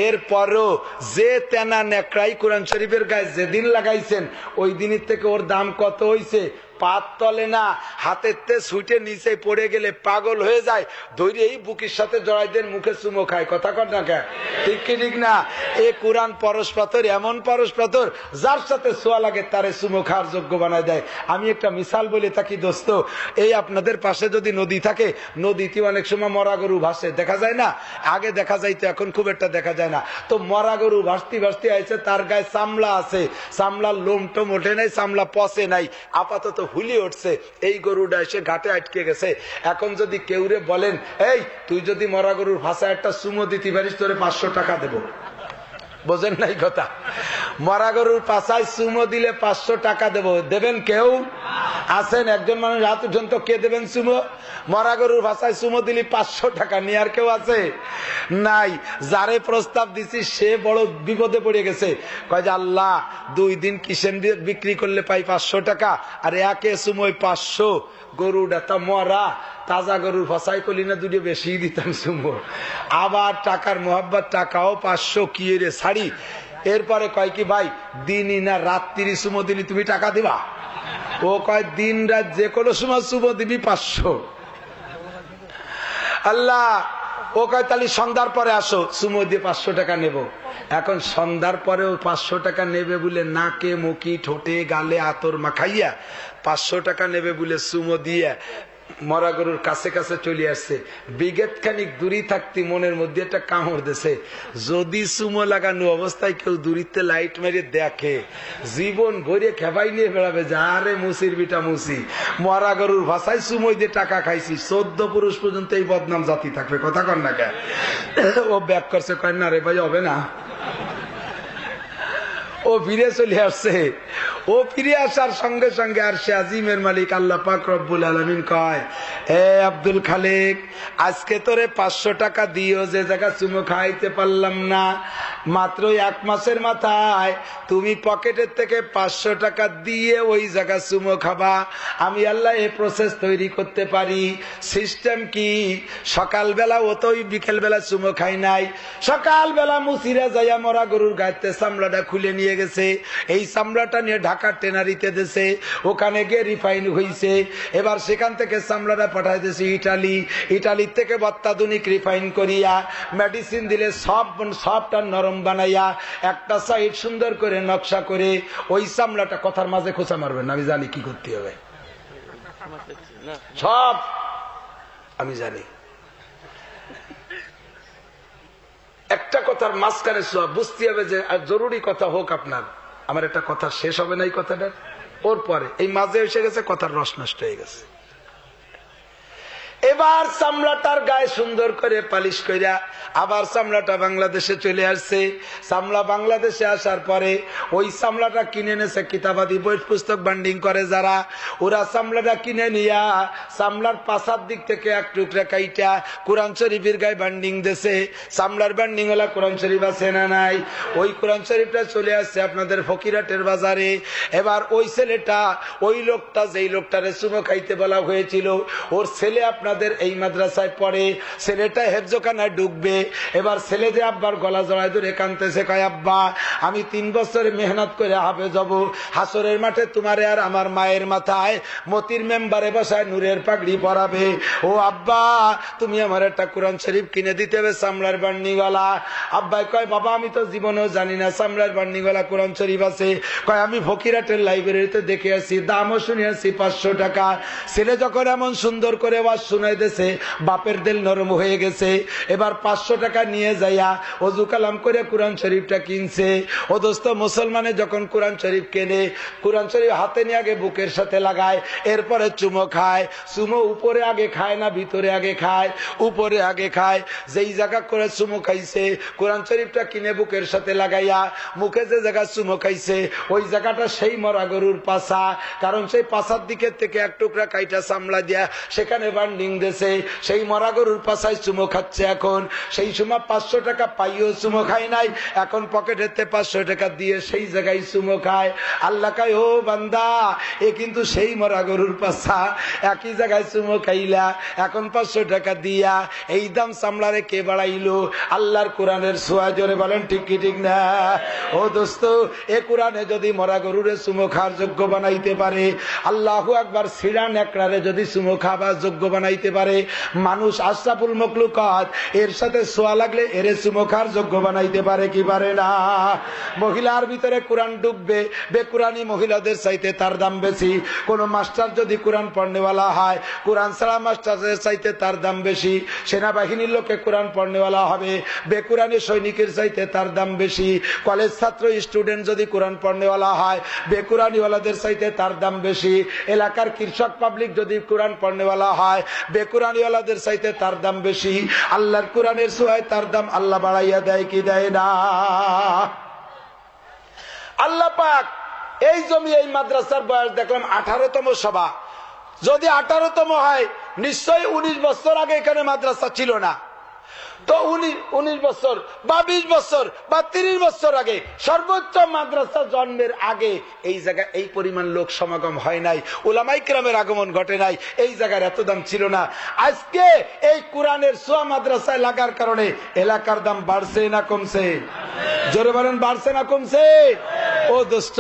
S1: এরপরও যে তেনা নেকড়াই কোরআন শরীফের গায়ে যেদিন লাগাইছেন ওই দিনের থেকে ওর দাম কত হইছে? পাত তলে না, হাতের তে ছুটে নিচে পড়ে গেলে পাগল হয়ে যায়, ধৈর্য এই বুকের সাথে জড়াই দেন, মুখে চুমো খায়। কথা কর না কে? ঠিক কি ঠিক না? এ কোরআন পরশ পাথর এমন পরশ পাথর যার সাথে ছোঁয়া লাগে তারে চুমো খাওয়ার যোগ্য বানায় দেয়। আমি একটা মিসাল বলে থাকি দোস্ত, এই আপনাদের পাশে যদি নদী থাকে, নদীতে অনেক সময় মরা গরু ভাসে, দেখা যায় না? আগে দেখা যাইতো, এখন খুব একটা দেখা যায় না। তো মরা গরু ভাসতে ভাসতে আইছে, তার গায়ে চামড়া আছে, চামড়ার লোম টোম ওঠে নাই, চামড়া পচে নাই, আপাতত হুলি উঠছে, এই গরুটা এসে ঘাটে আটকে গেছে। এখন যদি কেউরে বলেন, এই তুই যদি মরা গরুর ভাষায় একটা সুমো দিতে পারিস তোরে 500 টাকা দেবো, বোঝেন নাই কথা? মরা গরুর পাশায় সুমো দিলে 500 টাকা দেবো, দেবেন কেউ আছেন? একজন মানুষ হাত উঠেন তো, কে দেবেন সুমো? মরা গরুর ভাষায় সুমো দিলে 500 টাকা নিয়ে আর কেউ আছে? নাই। যারে প্রস্তাব দিছি সে বড় বিপদে পড়ে গেছে। কয় যে আল্লাহ 2 দিন কিসেন বিক্রি করলে পাই 500 টাকা, আর একে সুমোয় 500। গরুটা তা মরা, তাজা গরুর ফসাই করলি না দুটো বেশি দিতাম সুমো। আবার টাকার মোহাব্বত, টাকাও 500 কি রে ছাড়ি। এরপরে কয় কি ভাই দিনই না রাত্রি সুমো দিলি তুমি টাকা দিবা? ও কয় দিন রাত যে কোনো সময় সুমো দিবি 500। আল্লাহ, ও কয় তাহলে সন্ধ্যার পরে আসো, সুমো দিয়ে 500 টাকা নেব। এখন সন্ধ্যার পরেও 500 টাকা নেবে বলে নাকে মুখি ঠোঁটে গালে আতর মাখাইয়া 500 টাকা নেবে বলে সুমো দিয়ে মরা গরুর কাছে কাছে চলে আসছে। বিগেত খানিক দূরি থাকতে মনের মধ্যে একটা কামড় দিছে, যদি সুমো লাগানো অবস্থায় কেউ দূরিতে লাইট মেরে দেখে জীবন ভরে খেপাই নিয়ে বেড়াবে, যারে মুসির বিটা মুসি, মরা গরুর ভাষায় সুমোই দিয়ে টাকা খাইছি, 14 পুরুষ পর্যন্ত এই বদনাম জাতি থাকবে। কথা কন না কে? ও ব্যাক করছে, কয় না রে ভাই হবে না। ও ফিরে চলে আসছে। ও ফিরে আসার সঙ্গে সঙ্গে আর সে আজিমের মালিক আল্লাহ পাক রব্বুল আলামিন কয়, এ আব্দুল খালেক, আজকে তোরে 500 টাকা দিও যে জায়গা চুমো খাইতে পারলাম না, মাত্র 1 মাসের মাথায় তুমি পকেটের থেকে 500 টাকা দিয়ে ওই জায়গা চুমো খাবা। আমি আল্লাহ এই প্রসেস তৈরি করতে পারি। সিস্টেম কি? সকালবেলা ও তো বিকেলবেলা চুমো খাই নাই, সকালবেলা মুসিরা যাইয়া মরা গরুর গাইতে চামড়াটা খুলে নিয়ে গেছে, এই চামড়াটা নিয়ে ঢাকার টেনারিতে দিয়েছে, ওখানে গিয়ে রিফাইন হয়েছে। এবার সেখান থেকে চামড়াটা পাঠাই দিয়েছে ইটালি, ইটালির থেকে অত্যাধুনিক রিফাইন করিয়া মেডিসিন দিলে সবটা নরম বানাইয়া একটা সাইড সুন্দর করে নকশা করে ওই চামড়াটা, কথার মাঝে খোঁচা মারবেন, আমি জানি কি করতে হবে, সব আমি জানি। একটা কথার মাঝখানে বুঝতে হবে যে জরুরি কথা হোক আপনার, আমার একটা কথা শেষ হবে না এই কথাটা, ওর পরে এই মাঝে এসে গেছে, কথার রস নষ্ট হয়ে গেছে। এবার চামড়াটার গায়ে সুন্দর করে পালিশ কইরা আবার চামড়াটা বাংলাদেশে চলে আসছে। চামড়া বাংলাদেশে আসার পরে ওই চামড়াটা কিনে এনেছে কিতাবাদি বই পুস্তক বান্ডিং করে যারা, ওরা চামড়াটা কিনে নিয়া চামড়ার পাশার দিক থেকে এক টুকরা কাইটা কোরআন শরীফের গায়ে বান্ডিং দিয়েছে। চামড়ার বান্ডিং হলা কোরআন শরীফ আছে না নাই? ওই কোরআন শরীফটা চলে আসছে আপনাদের ফকিরাটের বাজারে। এবার ওই ছেলেটা, ওই লোকটা, যেই লোকটারে চুমো খাইতে বলা হয়েছিল, ওর ছেলে আপনাদের এই মাদ্রাসায় পড়ে, ছেলেটা হেফজখানায় ঢুকবে। এবার ছেলে যে আব্বার গলা জড়ায় ধরে কাঁদতেছে, কয় আব্বা আমি 3 বছর মেহনত করে হাফেজ হব, হাসরের মাঠে তোমারে আর আমার মায়ের মাথায় মতির মেম্বারে বসায় নূরের পাগড়ি পরাবে। ও আব্বা তুমি আমার একটা কোরআন শরীফ কিনে দিতে হবে চামড়ার বান্ডিওয়ালা। আব্বাই কয় বাবা আমি তো জীবনেও জানি না চামড়ার বান্ডিওয়ালা কোরআন শরীফ আছে। কয় আমি ফকিরাটের লাইব্রেরিতে দেখে আসি, দামও শুনে আসি 500 টাকা। ছেলে যখন এমন সুন্দর করে ওয়াজ শুনাই দিয়েছে, বাপের দিল নরম হয়ে গেছে। এবার 500 টাকা নিয়ে যাইয়া ওযু কালাম করে কোরআন শরীফটা কিনছে। ও দোস্ত, মুসলমানে যখন কোরআন শরীফ কেনে, কোরআন শরীফ হাতে নিয়ে আগে বুকের সাথে লাগায়, এরপরে চুমো খায়। চুমো উপরে আগে খায় না ভিতরে আগে খায়? উপরে আগে খায়। যেই জায়গা করে চুমো খাইছে কোরআন শরীফটা কিনে বুকের সাথে লাগাইয়া মুখে যে জায়গা চুমো খাইছে ওই জায়গাটা সেই মরা গরুর পাছা, কারণ সেই পাছার দিকের থেকে এক টুকরা কাইটা চামড়া দিয়া সেখানে বান্ডিং দিয়েছে, সেই মরা গরুর পাছায় চুমো খাচ্ছে। এখন সেই সময় 500 টাকা পাইও চুমো খাই নাই, এখন পকেটেতে 500 টাকা দিয়ে সেই জায়গায় চুমো খায়। আল্লাহ কয় ও বান্দা, এ কিন্তু সেই মরা গরুর পাছা, একই জায়গায় চুমো খাইলা, এখন 500 টাকা দিয়া এই দাম চামড়ারে কে বাড়াইলো? আল্লাহর কোরআনের ছোঁয়া। জোরে বলেন ঠিক কি ঠিক না? ও দোস্ত, এ কোরআনে যদি মরা গরুরে চুমো খাওয়ার যোগ্য বানাইতে পারে, আল্লাহু আকবার, সিরা নেকড়ারে যদি চুমো খাবার যোগ্য বানাইতে পারে, মানুষ আশরাফুল মখলুকাত, এর সাথে ছোঁয়া লাগলে এরে চুমো খাওয়ার যোগ্য বানাইতে পারে কি পারে না? মহিলার ভিতরে কোরআন ঢুকবে, বেকুরানি মহিলাদের চাইতে তার দাম বেশি। কোন মাস্টার যদি কোরআন পড়নেওয়ালা হয়, কোরআন ছাড়া মাস্টারের চাইতে তার দাম বেশি। সেনাবাহিনীর লোকে কোরআন পড়নেওয়ালা হবে, বেকুরানি সৈনিকের চাইতে তার দাম বেশি। কলেজ ছাত্র স্টুডেন্ট যদি কোরআন পড়নেওয়ালা হয়, বেকুরানিওয়ালাদের চাইতে তার দাম বেশি। এলাকার কৃষক পাবলিক যদি কোরআন পড়নেওয়ালা হয়, বেকুরানিওয়ালাদের চাইতে তার দাম বেশি। আল্লাহর কোরআনের ছোঁয়ায় তার দাম আল্লাহ বাড়াইয়া দেয় কি দেয় না? আল্লাহ পাক এই জমি, এই মাদ্রাসার বয়স দেখলাম 18তম সভা। যদি 18তম হয়, নিশ্চয়ই 19 বছর আগে এখানে মাদ্রাসা ছিল না। তো 19 বছর বা 20 বছর বা 30 বছর আগে, সর্বোচ্চ মাদ্রাসা জন্মের আগে এই জায়গায় এই পরিমাণ লোক সমাগম হয় নাই, উলামায়ে কেরামের আগমন ঘটে নাই, এই জায়গার এত দাম ছিল না। আজকে এই কোরআনের ছোঁয়া মাদ্রাসায় লাগার কারণে এলাকার দাম বাড়ছে না কমছে? জোরে বলেন, বাড়ছে না কমছে? ও দোস্ত,